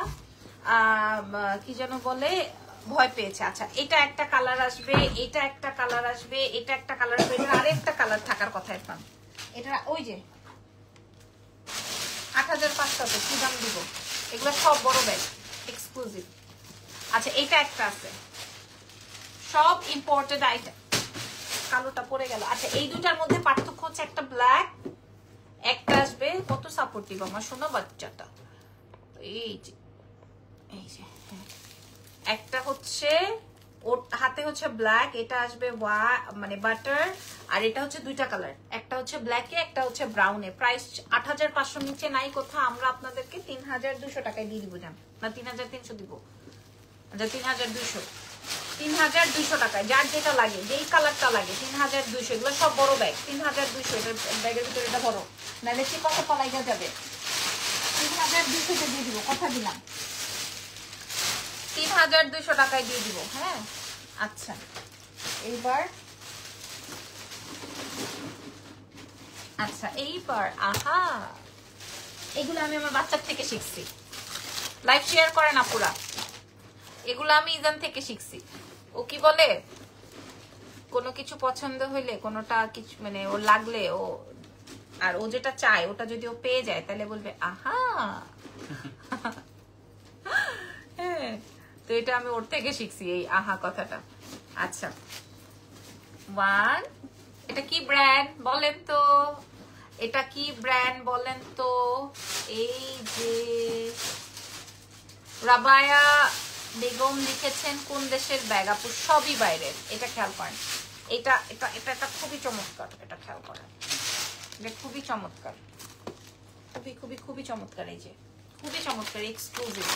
কি যেন বলে, ভয় পেয়েছে। আচ্ছা এটা একটা কালার আসবে, এটা একটা কালার আসবে, এটা একটা কালার আসবে, এটা আরেকটা কালার থাকার কথা এখন। এটা ওই যে 8500 কি দাম দিব? এগুলো সব বড় ব্যাগ, এক্সক্লুসিভ। আচ্ছা এটা একটা আছে, সব ইম্পোর্টেড আইটেম। কালোটা পরে গেল। আচ্ছা এই দুটার মধ্যে পার্থক্য হচ্ছে, একটা ব্ল্যাক, একটা আসবে, কত সাপোর্টিভ আমার শোনো বাচ্চাটা। এই যে একটা হচ্ছে ওর হাতে হচ্ছে ব্ল্যাক, এটা আসবে মানে বাটার, আর এটা হচ্ছে দুইটা কালার, একটা হচ্ছে ব্ল্যাকে, একটা হচ্ছে ব্রাউনে। প্রাইস 8500 নিচে নাই কোথাও। আমরা আপনাদেরকে 3200 টাকায় দিয়ে দিব, জান না 3300 দিব, আচ্ছা 3200 টাকায়, যার যেটা লাগে, যেই কালারটা লাগে 3200। এগুলো সব বড় ব্যাগ, 3200। এটার ব্যাগের ভিতরে এটা বড়, নাহলে সে কত পালাইয়া যাবে। 3200 তে দিয়ে দিব, কথা দিলাম 3200 টাকায় দিয়ে দিব। হ্যাঁ আচ্ছা এইবার, আচ্ছা এইবার, আহা এগুলো আমি আমার বাচ্চার থেকে শিখছি। লাইভ শেয়ার করে না পুরা, এগুলো আমি ইজান থেকে শিখছি। ও কি বলে, কোনো কিছু পছন্দ হইলে, কোনোটা কিছু মানে ও লাগলে, ও আর ও যেটা চায় ওটা যদি ও পেয়ে যায় তাহলে বলবে আহা। হ্যাঁ, তো এটা আমি ওর থেকে শিখছি এই আহা কথাটা। আচ্ছা, ওয়ান, এটা কি ব্র্যান্ড বলেন তো, এটা কি ব্র্যান্ড বলেন তো? এই যে রাবায়া বেগম লিখেছেন কোন দেশের ব্যাগ আপু? সবই বাইরের। এটা খেয়াল করেন, এটা এটা এটা এটা খুবই চমৎকার, এটা খেয়াল করেন, এটা খুবই চমৎকার, খুবই খুবই খুবই চমৎকার। এই যে খুবই চমৎকার, এক্সক্লুসিভ।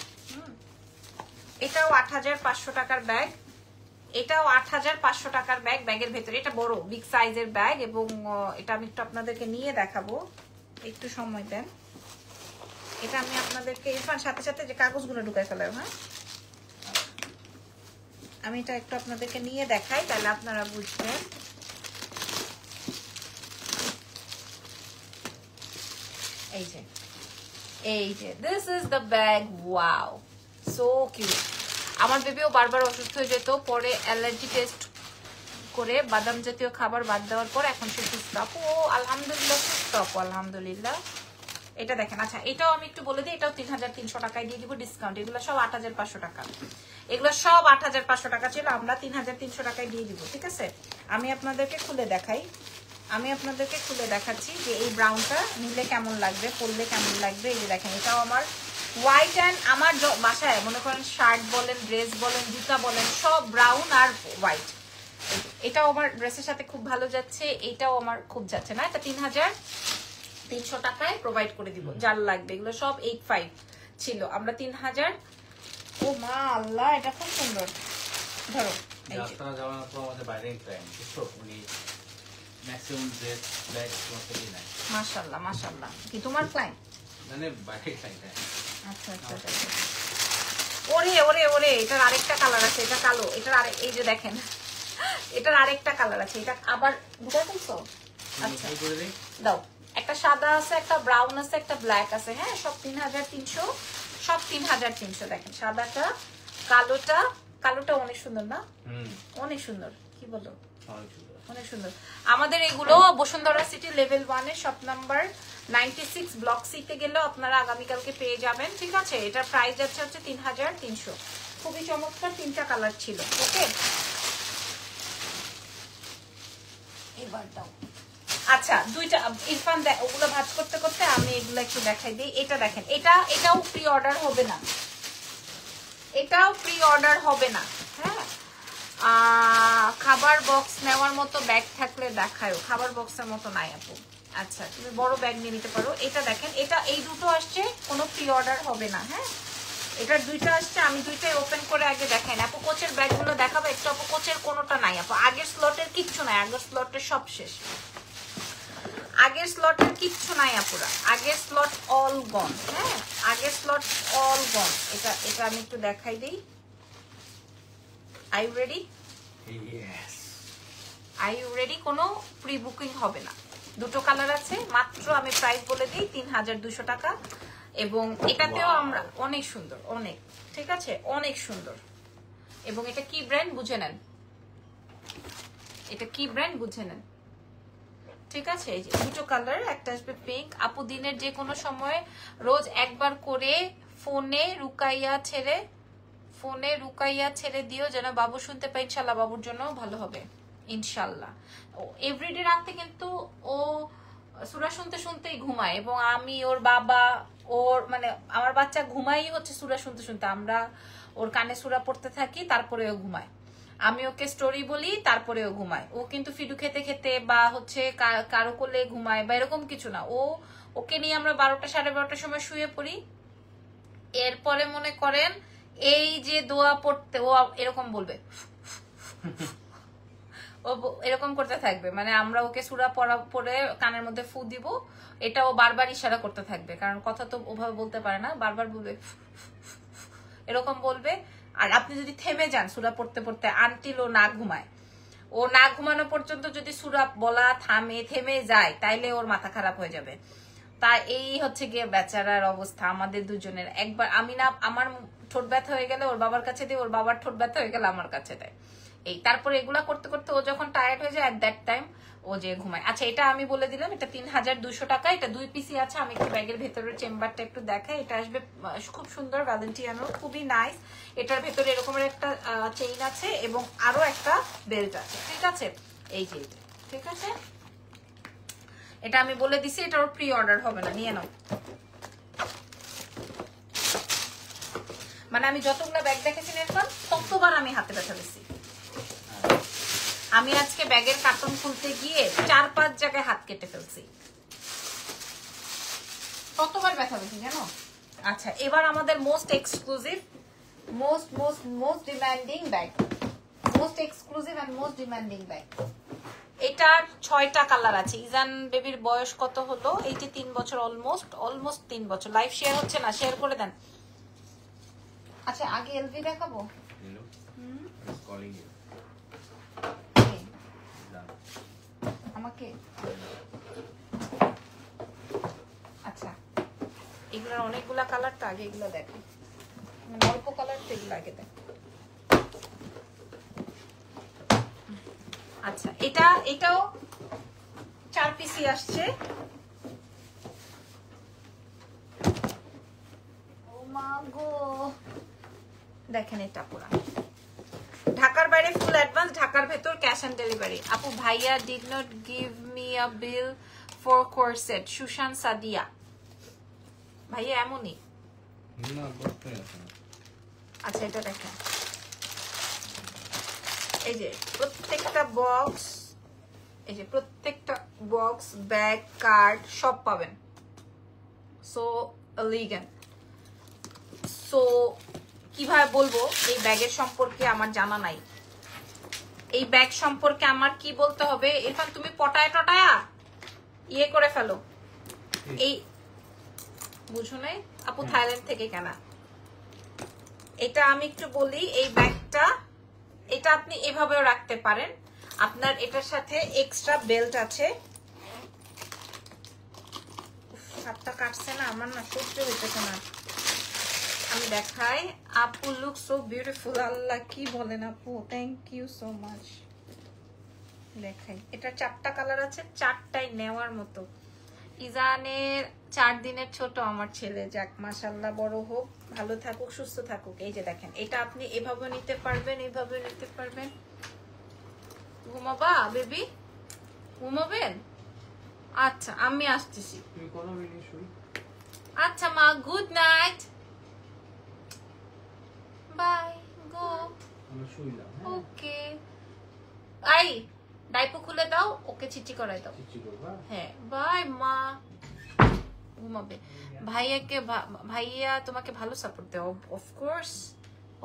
এটাও ৮৫০০ টাকার ব্যাগ, এটাও ৮৫০০ টাকার ব্যাগ। ব্যাগের ভেতরে এটা বড় বিগ সাইজের ব্যাগ, এবং এটা আমি একটু আপনাদেরকে নিয়ে দেখাবো, একটু সময় দেন। এটা আমি আপনাদেরকে ইরফান সাথে সাথে যে কাগজগুলো ঢুকাই ফেলাম, হ্যাঁ আমি এটা একটু আপনাদেরকে নিয়ে দেখাই, তাহলে আপনারা বুঝবেন। এই যে এই যে this is the bag, wow so cute. আমার বেবিও বারবার অসুস্থ হয়ে যেত, পরে অ্যালার্জি টেস্ট করে বাদাম জাতীয় খাবার বাদ দেওয়ার পর এখন সে সুস্থ। আপু আলহামদুলিল্লাহ সুস্থ আপু, আলহামদুলিল্লাহ। এটা দেখেন, আচ্ছা এটাও আমি একটু বলে দিই, এটাও ৩৩০০ টাকায় দিয়ে দিব ডিসকাউন্ট। এগুলো সব ৮৫০০ টাকা, এগুলো সব ৮৫০০ টাকা ছিল, আমরা ৩৩০০ টাকায় দিয়ে দিব, ঠিক আছে? আমি আপনাদেরকে খুলে দেখাই, আমি আপনাদেরকে খুলে দেখাচ্ছি যে এই ব্রাউনটা নিলে কেমন লাগবে, পরলে কেমন লাগবে। এই যে দেখেন, এটাও আমার হোয়াইট অ্যান্ড আমার বাসায় মনে করেন শার্ট বলেন, ড্রেস বলেন, জুতা বলেন, সব ব্রাউন আর হোয়াইট। এটাও আমার ড্রেসের সাথে খুব ভালো যাচ্ছে, এটাও আমার খুব যাচ্ছে না। এটা ৩৩০০ টাকায় প্রোভাইড করে দিব যার লাগবে। এগুলো সব 85 ছিল, আমরা ৩০০০। ও মা আল্লাহ, এটা খুব সুন্দর। ধরো যাত্রা যাওয়া তো আমাদের বাইরেই ক্লায়েন্ট, বুঝছো? উনি ম্যাক্সিমাম ড্রেস ব্যাগ সমস্ত কিছু নেয়। মাশাআল্লাহ মাশাআল্লাহ। কি তোমার ক্লায়েন্ট? মানে বাইরে ক্লায়েন্ট। আচ্ছা আচ্ছা আচ্ছা। ওরে ওরে ওরে, এটার আরেকটা কালার আছে, এটা কালো। এটার আরেক, এই যে দেখেন এটার আরেকটা কালার আছে, এটা আবার বুঝতে পারছো? আচ্ছা দাও, একটা সাদা আছে, একটা ব্রাউন আছে, একটা ব্ল্যাক আছে, হ্যাঁ সব ৩৩০০, সব ৩৩০০। দেখেন সাদাটা, কালোটা, কালোটা অনেক সুন্দর না? অনেক সুন্দর, কি বলো? অনেক সুন্দর। আমাদের এগুলো বসুন্ধরা সিটি লেভেল 1 এর শপ নাম্বার 96 ব্লক সি তে গেলেও আপনারা আগামীকালকে পেয়ে যাবেন, ঠিক আছে? এটার প্রাইস যাচ্ছে হচ্ছে ৩৩০০। খুবই চমৎকার, 3টা কালার ছিল। ওকে, এবার দাও। আচ্ছা দুইটা ইরফান ওগুলো ভাঁজ করতে করতে আমি এগুলো একটু দেখাই দিই। এটা দেখেন, এটাও প্রি অর্ডার হবে না, এটাও প্রি অর্ডার হবে না। হ্যাঁ, খাবার বক্স নেওয়ার মতো ব্যাগ থাকলে দেখায়ও। খাবার বক্সের মতো নাই আপু। আচ্ছা তুমি বড় ব্যাগ নিয়ে নিতে পারো। এটা দেখেন, এটা এই দুটো আসছে, কোনো প্রি অর্ডার হবে না। হ্যাঁ, এটার দুইটা আসছে, আমি দুইটাই ওপেন করে আগে দেখাই না আপু। কোচের ব্যাগগুলো দেখাবো একটু আপু। কোচের কোনোটা নাই আপু, আগের স্লটের কিচ্ছু নাই, আগের স্লটের সব শেষ, আগের স্লটের কিচ্ছু নাই আপুরা, আগের স্লট অল গন। হ্যাঁ, আগের স্লট অল গন। এটা এটা আমি একটু দেখাই দিই। I U ready? Yes. I U ready? কোনো প্রি বুকিং হবে না। দুটো কালার আছে মাত্র, আমি প্রাইস বলে দিই ৩২০০ টাকা। এবং এটাতেও আমরা অনেক সুন্দর, অনেক, ঠিক আছে, অনেক সুন্দর। এবং এটা কি ব্র্যান্ড বুঝে নেন, এটা কি ব্র্যান্ড বুঝে নেন, ঠিক আছে? এই যে দুটো কালার, একটা আসবে পিঙ্ক। আপু দিনের যে কোনো সময় রোজ একবার করে ফোনে রুকাইয়া ছেড়ে দিও যেন বাবু শুনতে পাই, ইনশাল্লাহ বাবুর জন্য ভালো হবে ইনশাল্লাহ। এভরিডে রাতে কিন্তু ও সূরা শুনতে শুনতেই ঘুমায়, এবং আমি ওর বাবা, ওর মানে আমার বাচ্চা ঘুমাই হচ্ছে সূরা শুনতে শুনতে। আমরা ওর কানে সূরা পড়তে থাকি, তারপরে ও ঘুমায়। আমি ওকে স্টোরি বলি, তারপরে ও ঘুমায়। ও কিন্তু ফিডু খেতে খেতে বা হচ্ছে কারো কোলে ঘুমায় বা এরকম কিছু না। ওকে নিয়ে আমরা 12টা 12:30টার সময় শুয়ে পড়ি। এরপরে মনে করেন এই যে দোয়া পড়তে ও এরকম বলবে, ও এরকম করতে থাকবে। মানে আমরা ওকে সূরা পড়ে কানের মধ্যে ফু দিব, এটা ও বারবার ইশারা করতে থাকবে, কারণ কথা তো ওভাবে বলতে পারে না। বারবার বলবে, এরকম বলবে। আর আপনি যদি থেমে যান সূরা পড়তে পড়তে, আনটিল ও না ঘুমায়, ও না ঘুমানো পর্যন্ত যদি সূরা বলা থেমে যায়, তাইলে ওর মাথা খারাপ হয়ে যাবে। তা এই হচ্ছে গিয়ে বেচারার অবস্থা আমাদের দুজনের। একবার আমি না, আমার ঠোঁট ব্যথা হয়ে গেলে ওর বাবার কাছে দিই, ওর বাবার ঠোঁট ব্যথা হয়ে গেলে আমার কাছে দেয়। এই তারপরে এগুলা করতে করতে ও যখন টায়ার্ড হয়ে যায় এট দ্যাট টাইম ও যে ঘুমায়। আচ্ছা এটা আমি বলে দিলাম, এটা 3200 টাকা। এটা 2 পিসি আছে। আমি একটু ব্যাগের ভেতরের চেম্বারটা একটু দেখাই। এটা আসবে খুব সুন্দর, ভ্যালেন্টিয়ানো, খুবই নাইস। এটার ভেতরে এরকমের একটা চেইন আছে এবং আরো একটা বেল্ট আছে, ঠিক আছে? এই যে এটা, ঠিক আছে? এটা আমি বলে দিছি, এটা ওর প্রি অর্ডার হবে না, নিয়ে নাও। মানে আমি যতগুলো ব্যাগ দেখেছি এরপর ততবার আমি হাতে ব্যথা দিছি। আমি আজকে ব্যাগের কার্টন খুলতে গিয়ে 4-5 জায়গায় হাত কেটে ফেলছি, কতবার ব্যথা পেয়েছি জানো? আচ্ছা এবার আমাদের most exclusive, most demanding bag, most exclusive and most demanding bag. এটার 6টা কালার আছে। ইজান বেবির বয়স কত হলো? এই যে 3 বছর, অলমোস্ট 3 বছর। লাইভ শেয়ার হচ্ছে না, শেয়ার করে দেন। আচ্ছা আগে এলভি দেখাবো। আমাকে আচ্ছা এগুলোর অনেকগুলা কালার, তো আগে এগুলো দেখো, অল্প কালার তো এগুলো আগে দেখো। আচ্ছা এটাও 4 পিসি আসছে। ও মা গো, দেখেন এটা পুরা ঢাকার বাইরে ফুল অ্যাডভান্স, ঢাকার ভেতর ক্যাশ অন ডেলিভারি। আপু ভাইয়া did not give me a bill for corset, Sushan Sadia. ভাইয়া এমনই। আচ্ছা এটা দেখেন, এই যে প্রত্যেকটা বক্স, এই যে প্রত্যেকটা বক্স, ব্যাগ, কার্ড সব পাবেন। So elegant. সো কিভাবে বলবো এই ব্যাগের সম্পর্কে, আমার জানা নাই। এই ব্যাগ সম্পর্কে আমার কি বলতে হবে? ইরফান তুমি পটায় টটায়া ইয়ে করে ফেলো। এই বুঝো নাই আপু, থাইল্যান্ড থেকে কেনা। এটা আমি একটু বলি, এই ব্যাগটা এটা আপনি এভাবেও রাখতে পারেন। আপনার এটার সাথে এক্সট্রা বেল্ট আছে। হাতটা কাটছে না আমার, না সহ্য হইতেছে না। আমি দেখাই। আপু লুক সো বিউটিফুল। আল্লাহ কি বলেন আপু, থ্যাংক ইউ সো মাচ। দেখাই, এটা 4টা কালার আছে, 4টাই নেওয়ার মতো। ইজানের 4 দিনের ছোট আমার ছেলে, যাক মাশাআল্লাহ বড় হোক, ভালো থাকুক, সুস্থ থাকুক। এই যে দেখেন, এটা আপনি এভাবে নিতে পারবেন, এভাবে নিতে পারবেন। ঘুমাবা বেবি? ঘুমাবেন? আচ্ছা আমি আসতেছি। আচ্ছা মা, good night, bye, go. Okay, আই ডাইপো খুলে দাও, ওকে চিচি করাই দাও। হ্যাঁ বাই মা, ঘুমাবে। ভাইয়া তোমাকে ভালো সাপোর্ট দেও,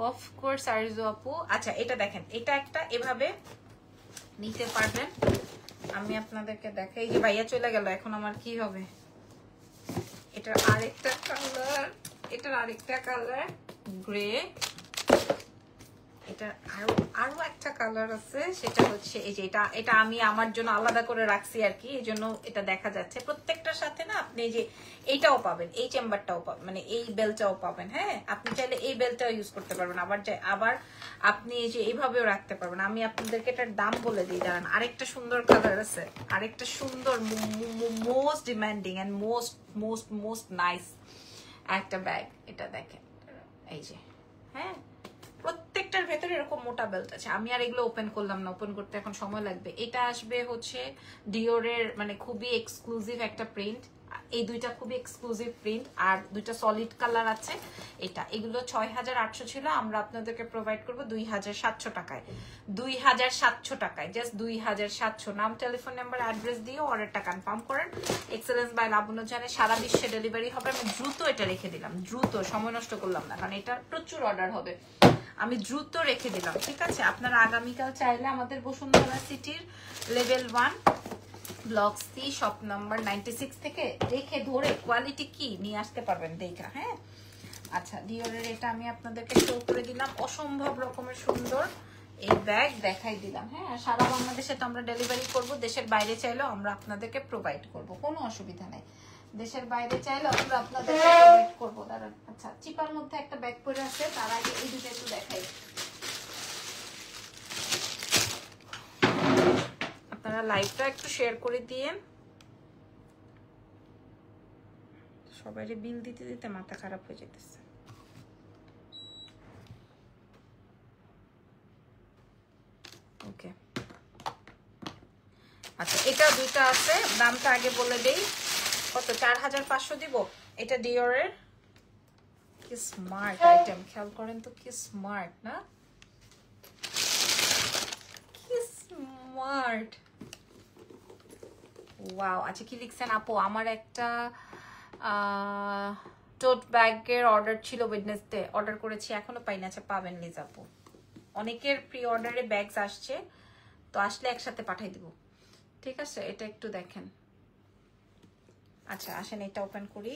অফকোর্স আরজু আপু। আচ্ছা এটা দেখেন, এটা একটা এভাবে নিতে পারবেন। আমি আপনাদেরকে দেখাই। যে ভাইয়া চলে গেল, এখন আমার কি হবে? এটার আরেকটা কালার গ্রে। এটার আরো একটা কালার আছে, সেটা হচ্ছে এই যে এটা আমি আমার জন্য আলাদা করে রাখছি আর কি, এই জন্য এটা দেখা যাচ্ছে। প্রত্যেকটার সাথে না আপনি যে এইটাও পাবেন, এই চেম্বারটাও পাবেন, মানে এই বেলটাও পাবেন। হ্যাঁ আপনি চাইলে এই বেলটাও ইউজ করতে পারবেন, আবার আপনি এই যে এইভাবেও রাখতে পারবেন। আমি আপনাদেরকে এটার দাম বলে দিই, দাঁড়ান। আরেকটা সুন্দর কালার আছে, আরেকটা সুন্দর most demanding and most nice একটা ব্যাগ। এটা দেখেন, এই যে হ্যাঁ প্রত্যেকটার ভেতরে এরকম মোটা বেল্ট আছে। আমি আর এগুলো ওপেন করলাম না, ওপেন করতে এখন সময় লাগবে। এটা আসবে হচ্ছে ডিওরের, মানে খুবই এক্সক্লুসিভ একটা প্রিন্ট। এই দুইটা খুবই এক্সক্লুসিভ প্রিন্ট, আর দুইটা সলিড কালার আছে। এগুলো 6800 ছিল, আমরা আপনাদেরকে প্রোভাইড করবো 2700 টাকায়। 2700 টাকায়, জাস্ট 2700। নাম, টেলিফোন নাম্বার, অ্যাড্রেস দিয়ে অর্ডারটা কনফার্ম করেন। এক্সেলেন্স বাই লাবণ্য জানে সারা বিশ্বে ডেলিভারি হবে। আমি দ্রুত এটা রেখে দিলাম, দ্রুত, সময় নষ্ট করলাম না, কারণ এটা প্রচুর অর্ডার হবে। আমি দ্রুত রেখে দিলাম, ঠিক আছে? আপনারা আগামীকাল চাইলে আমাদের বসুন্ধরা সিটির level 1 block C shop number 96 থেকে দেখে ধরে কোয়ালিটি কি নিয়ে আসতে পারবেন দেখা। হ্যাঁ আচ্ছা, ডিওরের এটা আমি আপনাদেরকে শো করে দিলাম। অসম্ভব রকমের সুন্দর এই ব্যাগ দেখাই দিলাম। হ্যাঁ সারা বাংলাদেশে তো আমরা ডেলিভারি করব, দেশের বাইরে চাইলেও আমরা আপনাদেরকে প্রোভাইড করব, কোনো অসুবিধা নেই। দেশের বাইরে চাইলে আমরা আপনাদেরকে প্রোভাইড করবো। দাঁড়ান, আচ্ছা চিপার মধ্যে একটা ব্যাগ পরে আছে, তার আগে এই দুটো একটু দেখাই। আপনারা লাইভটা একটু শেয়ার করে দিয়েন। সবাই বিল দিতে দিতে মাথা খারাপ হয়ে যেতেছে। ওকে, আচ্ছা এটা দুইটা আছে, দামটা আগে বলে দেই। কত? 4500 দিব। এটা ডিওরের। কি স্মার্ট আইটেম, খেয়াল করেন তো কি স্মার্ট না, কি স্মার্ট। ওয়াও। আচ্ছা কি লিখছেন আপু? আমার একটা টোট ব্যাগের অর্ডার ছিল, ওয়েডনেসডে অর্ডার করেছি, এখনো পাইনি। আচ্ছা পাবেন লিজ আপু, অনেকের প্রি অর্ডারে ব্যাগস আসছে, তো আসলে একসাথে পাঠিয়ে দিব। ঠিক আছে, এটা একটু দেখেন। আচ্ছা আসেন এটা ওপেন করি।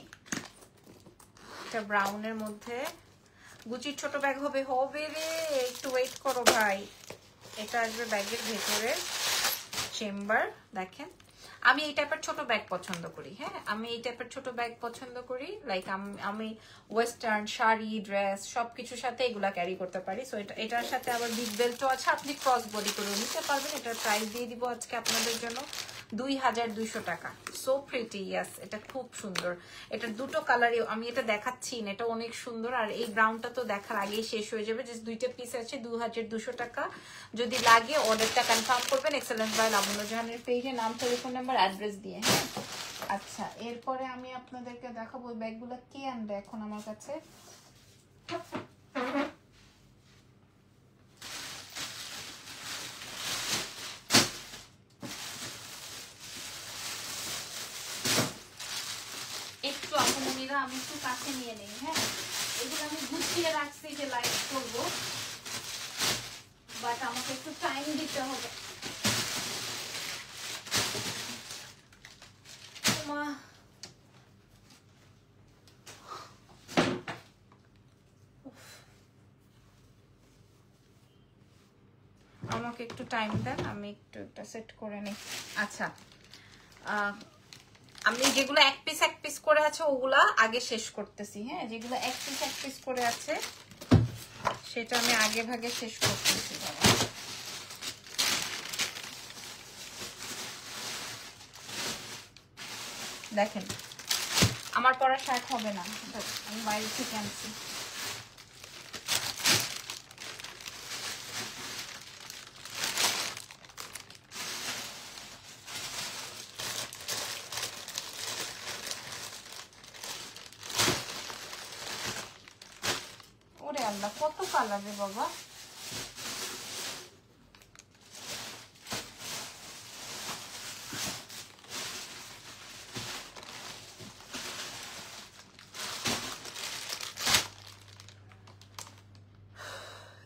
এটা ব্রাউনের মধ্যে গুচির ছোট ব্যাগ হবে। হবে রে, একটু ওয়েট করো ভাই। এটা আসবে ব্যাগের ভেতরে চেম্বার। দেখেন আমি এই টাইপের ছোট ব্যাগ পছন্দ করি। হ্যাঁ, আমি এই টাইপের ছোট ব্যাগ পছন্দ করি। লাইক আমি ওয়েস্টার্ন শাড়ি, ড্রেস সবকিছুর সাথে এগুলা ক্যারি করতে পারি। সো এটার সাথে আবার বিগ বেল্টও আছে, আপনি ক্রস বডি করে নিতে পারবেন। এটার প্রাইস দিয়ে দিব আজকে আপনাদের জন্য 2200 টাকা। So pretty. ইয়াস, এটা খুব সুন্দর। এটার দুটো কালারই আমি এটা দেখাচ্ছি না, এটা অনেক সুন্দর। আর এই ব্রাউনটা তো দেখার আগেই শেষ হয়ে যাবে। জাস্ট দুইটা পিস আছে, 2200 টাকা। যদি লাগে অর্ডারটা কনফার্ম করবেন এক্সেলেন্স বাই লাবণ্য জাহানের পেজে, নাম, টেলিফোন নাম্বার, অ্যাড্রেস দিয়ে। হ্যাঁ, আচ্ছা এরপরে আমি আপনাদেরকে দেখাবো ওই ব্যাগগুলো কে আনবে এখন আমার কাছে। একটু আপনারা আমি একটু কাছে নিয়ে নেই। হ্যাঁ, এগুলো আমি গুছিয়ে রাখছি যে লাইভ করবো, বাট আমাকে একটু টাইম দিতে হবে। আমাকে একটু টাইম দেন, আমি একটু এটা সেট করে নিই। আচ্ছা, আমি যেগুলো এক পিস করে আছে ওগুলা আগে শেষ করতেছি। হ্যাঁ, যেগুলো এক পিস করে আছে সেটা আমি আগে ভাগে শেষ করতেছি। দেখেন আমার পরা শার্ট হবে না, আমি বাইরে থেকে আনছি। ওরে আল্লাহ, কত কালার রে বাবা।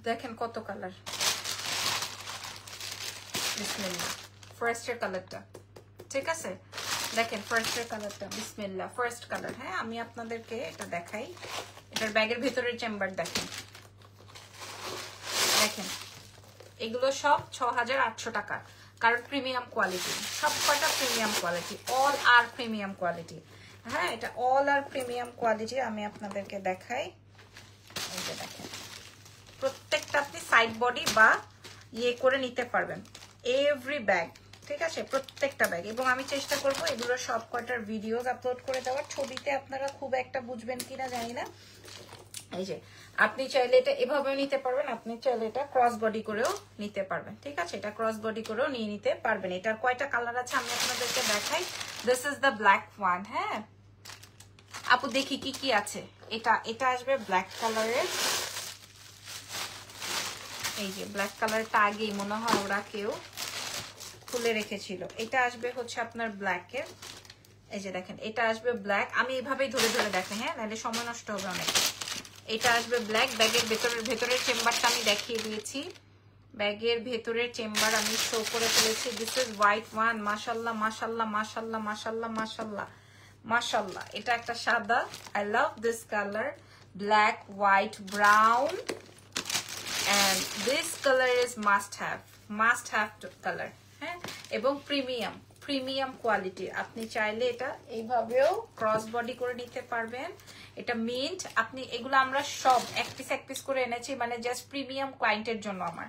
দেখেন কত কালার। বিসমিল্লাহ, ফার্স্টের কালারটা। ঠিক আছে, দেখেন ফার্স্টের কালারটা। বিসমিল্লাহ, ফার্স্ট কালার। হ্যাঁ, আমি আপনাদেরকে এটা দেখাই। এটার ব্যাগের ভেতরের চেম্বার দেখেন। দেখেন এগুলো সব 6800 টাকা, কারণ প্রিমিয়াম কোয়ালিটি, সব কটা প্রিমিয়াম কোয়ালিটি, অল আর প্রিমিয়াম কোয়ালিটি। হ্যাঁ, এটা অল আর প্রিমিয়াম কোয়ালিটি। আমি আপনাদেরকে দেখাই। এই যে দেখেন, প্রত্যেকটা আপনি সাইড বডি বা ইয়ে করে নিতে পারবেন, এভরি ব্যাগ। ঠিক আছে, প্রত্যেকটা ব্যাগ। এবং আমি চেষ্টা করবো এগুলো সব কয়টার ভিডিওস আপলোড করে দেওয়ার। ছবিতে আপনারা খুব একটা বুঝবেন কিনা জানি না। এই যে আপনি চাইলে এটা এভাবেও নিতে পারবেন, আপনি চাইলে এটা ক্রস বডি করেও নিতে পারবেন। ঠিক আছে, এটা ক্রস বডি করেও নিয়ে নিতে পারবেন। এটার কয়টা কালার আছে আমি আপনাদেরকে দেখাই। This is the black one. হ্যাঁ আপু, দেখি কি কি আছে। এটা আসবে ব্ল্যাক কালারের। এই যে ব্ল্যাক কালারটা আগেই মনে হয় ওরা কেউ খুলে রেখেছিল। এটা আসবে হচ্ছে আপনার ব্ল্যাকের। এই যে দেখেন, এটা আসবে ব্ল্যাক। আমি এইভাবেই ধরে ধরে দেখেন, হ্যাঁ, নাহলে সময় নষ্ট হবে অনেক। এটা আসবে ব্ল্যাক। ব্যাগের ভেতরের চেম্বারটা আমি দেখিয়ে দিয়েছি। ব্যাগের ভেতরের চেম্বার আমি শো করে ফেলেছি। This is white one. মাশাল্লাহ মাশাল্লাহ মাশাল্লাহ মাশাল্লাহ মাশাল্লাহ মাশাল্লাহ। এটা একটা সাদা। I love this colour, black, white, brown, and this color is must have color. হ্যাঁ, এবং প্রিমিয়াম কোয়ালিটি। আপনি চাইলে এটা এইভাবেও ক্রস বডি করে নিতে পারবেন, এটা মিন্ট। আপনি এগুলো আমরা সব এক পিস করে এনেছি, মানে জাস্ট প্রিমিয়াম ক্লায়েন্টের জন্য আমার।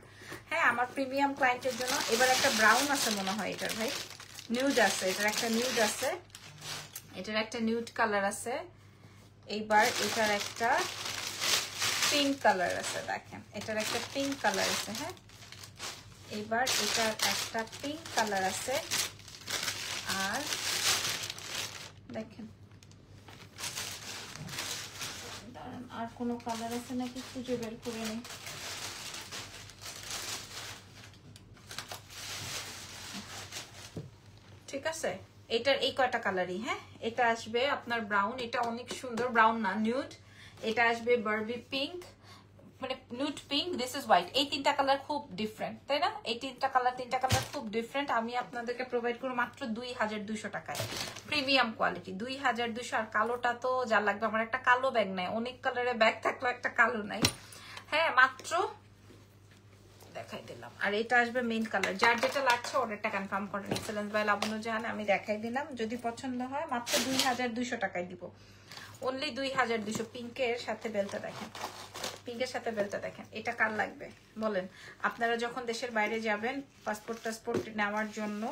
হ্যাঁ, আমার প্রিমিয়াম ক্লায়েন্টের জন্য। এবার একটা ব্রাউন আছে মনে হয় এটার, ভাই নিউড আছে, এটার একটা নিউড আছে, এটার একটা নিউড কালার আছে। এইবার এটার একটা পিঙ্ক কালার আছে, দেখেন এটার একটা পিঙ্ক কালার আছে। হ্যাঁ, এইবার এটার একটা পিঙ্ক কালার আছে। আর দেখেন আর কোনো কালার আছে নাকি খুঁজে বের করে নেই। ঠিক আছে, এটার এই কয়টা কালারই। হ্যাঁ, এটা আসবে আপনার ব্রাউন, এটা অনেক সুন্দর, ব্রাউন না নিউড। এটা আসবে বারবি পিঙ্ক, মানে nude pink, this is white. এই তিনটা কালার খুব ডিফারেন্ট, তাই না? এই তিনটা কালার খুব ডিফারেন্ট। আমি আপনাদেরকে প্রোভাইড করব মাত্র 2200 টাকায়, প্রিমিয়াম কোয়ালিটি 2200। আর কালোটা তো যা লাগবে, আমার একটা কালো ব্যাগ নাই, অনেক কালারের ব্যাগ থাকলেও একটা কালো নাই। হ্যাঁ, মাত্র দেখাই দিলাম। আর এটা আসবে মেইন কালার, যার যেটা লাগছে অর্ডারটা কনফার্ম করেন। এক্সেলেন্স বাই লাবণ্য জাহান, আমি দেখাই দিলাম, যদি পছন্দ হয় মাত্র 2200 টাকায় দিব, অনলি 2200। পিঙ্কের সাথে বেলটা দেখেন, পিঙ্কের সাথে বেলটা দেখেন। এটা কার লাগবে বলেন? আপনারা যখন দেশের বাইরে যাবেন পাসপোর্ট নেওয়ার জন্য,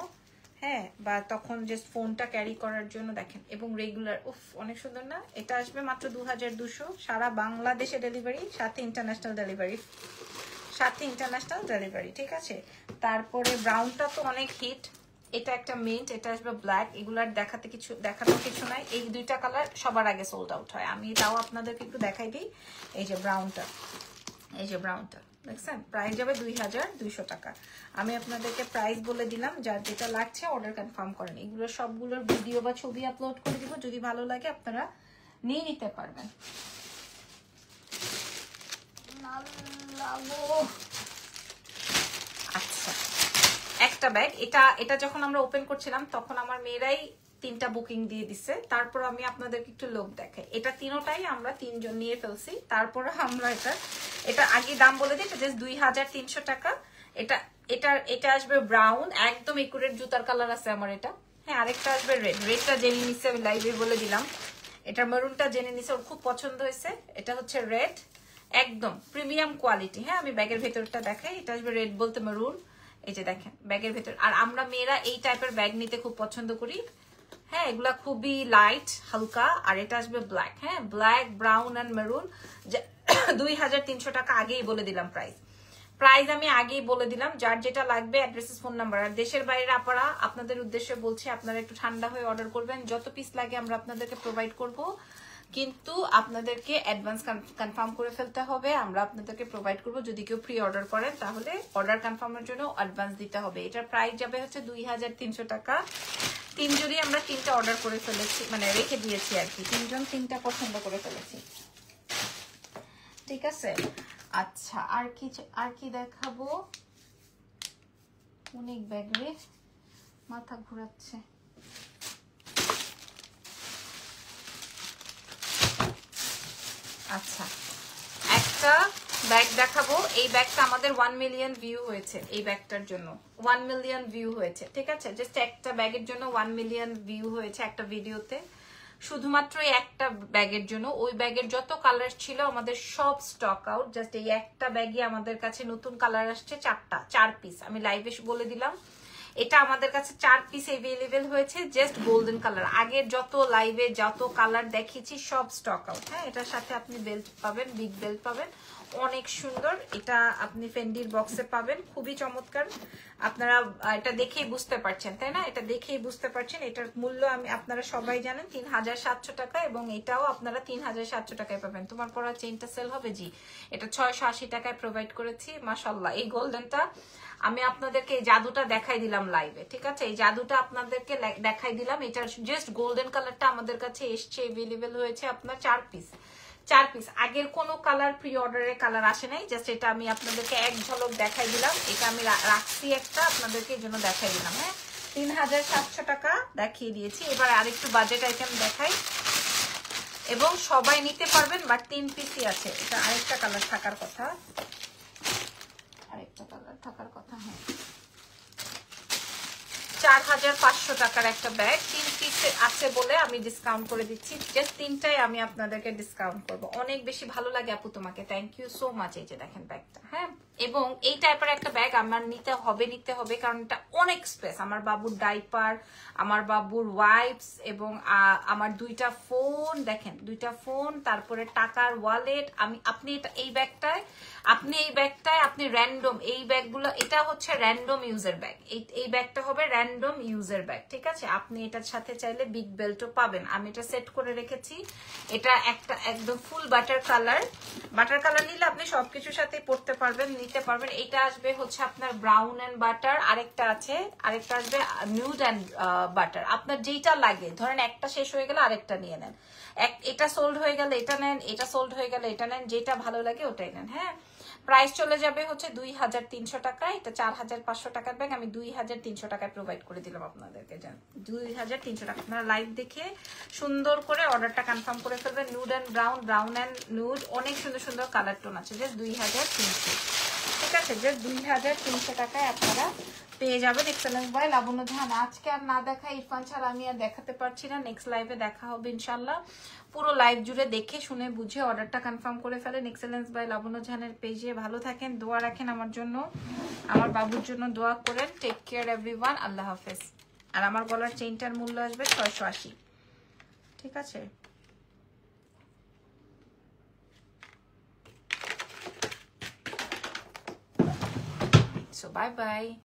হ্যাঁ, বা তখন জাস্ট ফোনটা ক্যারি করার জন্য, দেখেন। এবং রেগুলার, উফ অনেক সুন্দর না? এটা আসবে মাত্র 2200, সারা বাংলাদেশে ডেলিভারি, সাথে ইন্টারন্যাশনাল ডেলিভারি, ঠিক আছে? তারপরে ব্রাউনটা তো অনেক হিট, এটা একটা মিন্ট, এটা আসবে ব্ল্যাক। এগুলার দেখানোর কিছু নাই, এই দুইটা কালার সবার আগে সোল্ড আউট হয়। আমি তাও আপনাদেরকে একটু দেখাই দিই। এই যে ব্রাউনটা, দেখছেন? প্রাইস যাবে 2200 টাকা। আমি আপনাদেরকে প্রাইস বলে দিলাম, যার যেটা লাগছে অর্ডার কনফার্ম করেন। এগুলো সবগুলোর ভিডিও বা ছবি আপলোড করে দিব, যদি ভালো লাগে আপনারা নিয়ে নিতে পারবেন। আচ্ছা, একটা ব্যাগ, এটা যখন আমরা ওপেন করছিলাম তখন আমার মেয়েরাই 3টা বুকিং দিয়ে দিছে। তারপর আমি আপনাদেরকে একটু লোক দেখাই। এটা তিনটাই আমরা 3 জন নিয়ে ফেলছি। তারপর আমরা এটা আগে দাম বলে দিই, এটা জাস্ট 2300 টাকা। এটা আসবে ব্রাউন, একদম একুরেট জুতার কালার আছে আমার এটা। হ্যাঁ, আরেকটা আসবে রেডটা জেনে নিচ্ছে, আমি লাইভে বলে দিলাম। এটা মেরুনটা জেনে নিচ্ছে, ওর খুব পছন্দ হয়েছে। এটা হচ্ছে রেড, একদম প্রিমিয়াম কোয়ালিটি। হ্যাঁ, আমি ব্যাগের ভেতরটা দেখাই। এটা আসবে রেড বলতে মেরুন, এই যে দেখেন ব্যাগের ভেতর। আর আমরা মেয়েরা এই টাইপের ব্যাগ নিতে খুব পছন্দ করি। হ্যাঁ, এগুলা খুবই লাইট হালকা। আর এটা আসবে ব্ল্যাক। হ্যাঁ, ব্ল্যাক, ব্রাউন অ্যান্ড মেরুন। 2300 টাকা আগেই বলে দিলাম প্রাইস আমি আগেই বলে দিলাম। যার যেটা লাগবে অ্যাড্রেস, ফোন নাম্বার। আর দেশের বাইরে আপনারা, আপনাদের উদ্দেশ্যে বলছি, আপনারা একটু ঠান্ডা হয়ে অর্ডার করবেন। যত পিস লাগে আমরা আপনাদেরকে প্রোভাইড করব, কিন্তু আপনাদেরকে অ্যাডভান্স কনফার্ম করে ফেলতে হবে। আমরা আপনাদেরকে প্রোভাইড করব। যদি কেউ প্রি অর্ডার করেন তাহলে অর্ডার কনফার্মের জন্য অ্যাডভান্স দিতে হবে। এটার প্রাইস যাবে হচ্ছে 2300 টাকা। 3 জনই আমরা 3টা অর্ডার করে ফেলেছি, মানে রেখে দিয়েছি আর কি। 3 জন 3টা পছন্দ করে ফেলেছি, ঠিক আছে? আচ্ছা, আর কি দেখাবো? অনেক ব্যাগ রে, মাথা ঘোরাচ্ছে। আচ্ছা, একটা ব্যাগ দেখাবো। এই ব্যাগটা আমাদের 1 মিলিয়ন ভিউ হয়েছে। এই ব্যাগটার জন্য 1 মিলিয়ন ভিউ হয়েছে, ঠিক আছে? জাস্ট একটা ব্যাগের জন্য 1 মিলিয়ন ভিউ হয়েছে একটা ভিডিওতে, শুধুমাত্র এই একটা ব্যাগের জন্য। ওই ব্যাগের যত কালার ছিল আমাদের সব স্টক আউট। জাস্ট এই একটা ব্যাগে আমাদের কাছে নতুন কালার আসছে 4 পিস। আমি লাইভে বলে দিলাম, এটা আমাদের কাছে 4 পিস এভেলেবেল হয়েছে, জাস্ট গোল্ডেন কালার। আগের যত লাইভে যত কালার দেখিয়েছি সব স্টক আউট। হ্যাঁ, এটার সাথে আপনি বেল্ট পাবেন, বিগ বেল্ট পাবেন, অনেক সুন্দর। এটা আপনি ফেন্ডির বক্সে পাবেন, খুবই চমৎকার। আপনারা এটা দেখেই বুঝতে পারছেন, তাই না? এটা দেখেই বুঝতে পারছেন। এটার মূল্য আপনারা সবাই জানেন 3700 টাকা, এবং এটাও আপনারা 3700 টাকায় পাবেন। তোমার পরা চেইনটা সেল হবে? জি, এটা 680 টাকায় প্রোভাইড করেছি। মাশাআল্লাহ, এই গোল্ডেনটা আমি আপনাদেরকে এই জাদুটা দেখাই দিলাম লাইভে, ঠিক আছে? এই জাদুটা আপনাদেরকে দেখাই দিলাম। এটা জাস্ট গোল্ডেন কালারটা আমাদের কাছে এসছে, এভেলেবেল হয়েছে আপনার 4 পিস। আগের কোনো কালার প্রি অর্ডারের কালার আসে নাই, জাস্ট এটা আমি আপনাদেরকে এক ঝলক দেখাই দিলাম। এটা আমি রাখছি একটা, আপনাদেরকে এই জন্য দেখাই দিলাম। হ্যাঁ, 3700 টাকা দেখিয়ে দিয়েছি। এবার আরেকটু বাজেট আইটেম দেখাই, এবং সবাই নিতে পারবেন, বাট 3 পিসই আছে। এটা আরেকটা কালার থাকার কথা, হ্যাঁ 4500 টাকার একটা ব্যাগ, 3 পিস আছে বলে আমি ডিসকাউন্ট করে দিচ্ছি, জাস্ট 3টাই আমি আপনাদেরকে ডিসকাউন্ট করব। অনেক বেশি ভালো লাগে আপু তোমাকে, থ্যাংক ইউ সো মাচ। এই যে দেখেন ব্যাগটা, হ্যাঁ, এবং এই টাইপের একটা ব্যাগ আমার নিতে হবে কারণ এটা অনেক স্পেস। আমার বাবুর ডাইপার, আমার বাবুর ওয়াইপস এবং আমার 2টা ফোন, দেখেন 2টা ফোন, তারপরে টাকার ওয়ালেট। আপনি এই ব্যাগটায় আপনি র্যান্ডম, এই ব্যাগগুলো, এটা হচ্ছে র্যান্ডম ইউজের ব্যাগ, এই ব্যাগটা হবে র্যান্ডম ইউজের ব্যাগ, ঠিক আছে? আপনি এটার সাথে চাইলে বিগ বেল্টও পাবেন। আমি এটা সেট করে রেখেছি, এটা একটা একদম ফুল বাটার কালার নিলে আপনি সবকিছুর সাথে পড়তে পারবেন, নিতে পারবেন। এটা আসবে হচ্ছে আপনার ব্রাউন এন্ড বাটার, আরেকটা আসবে নিউড এন্ড বাটার। আপনার যেটা লাগে, ধরেন একটা শেষ হয়ে গেলে আরেকটা নিয়ে নেন, এটা সোল্ড হয়ে গেলে এটা নেন, এটা সোল্ড হয়ে গেলে এটা নেন, যেটা ভালো লাগে ওটাই নেন, হ্যাঁ। প্রাইস চলে যাবে হচ্ছে 2300 টাকা। এটা 4500 টাকার ব্যাগ, আমি 2300 টাকায় প্রোভাইড করে দিলাম আপনাদেরকে। জান 2300 টাকা। আপনারা লাইভ দেখে সুন্দর করে অর্ডারটা কনফার্ম করে ফেলবেন। Nude and brown and nude, অনেক সুন্দর সুন্দর কালার টোন আছে। জাস্ট 2300, ঠিক আছে? জাস্ট 2300 টাকায় আপনারা পেয়ে যাবেন। এক্সেলেন্স বাই লাবণ্য জাহান। আজকে আর না দেখা, ইরফান ছাড়া আমি আর দেখাতে পারছি না। নেক্সট লাইভে দেখা হবে ইনশাল্লাহ। পুরো লাইভ জুড়ে দেখে শুনে বুঝে অর্ডারটা কনফার্ম করে ফেলেন এক্সেলেন্স বাই লাবণ্য জাহানের পেজে। ভালো থাকেন, দোয়া রাখেন আমার জন্য, আমার বাবুর জন্য দোয়া করেন। টেক কেয়ার এভরিওয়ান, আল্লাহ হাফেজ। আর আমার গলার চেইনটার মূল্য আসবে 680, ঠিক আছে? So bye bye.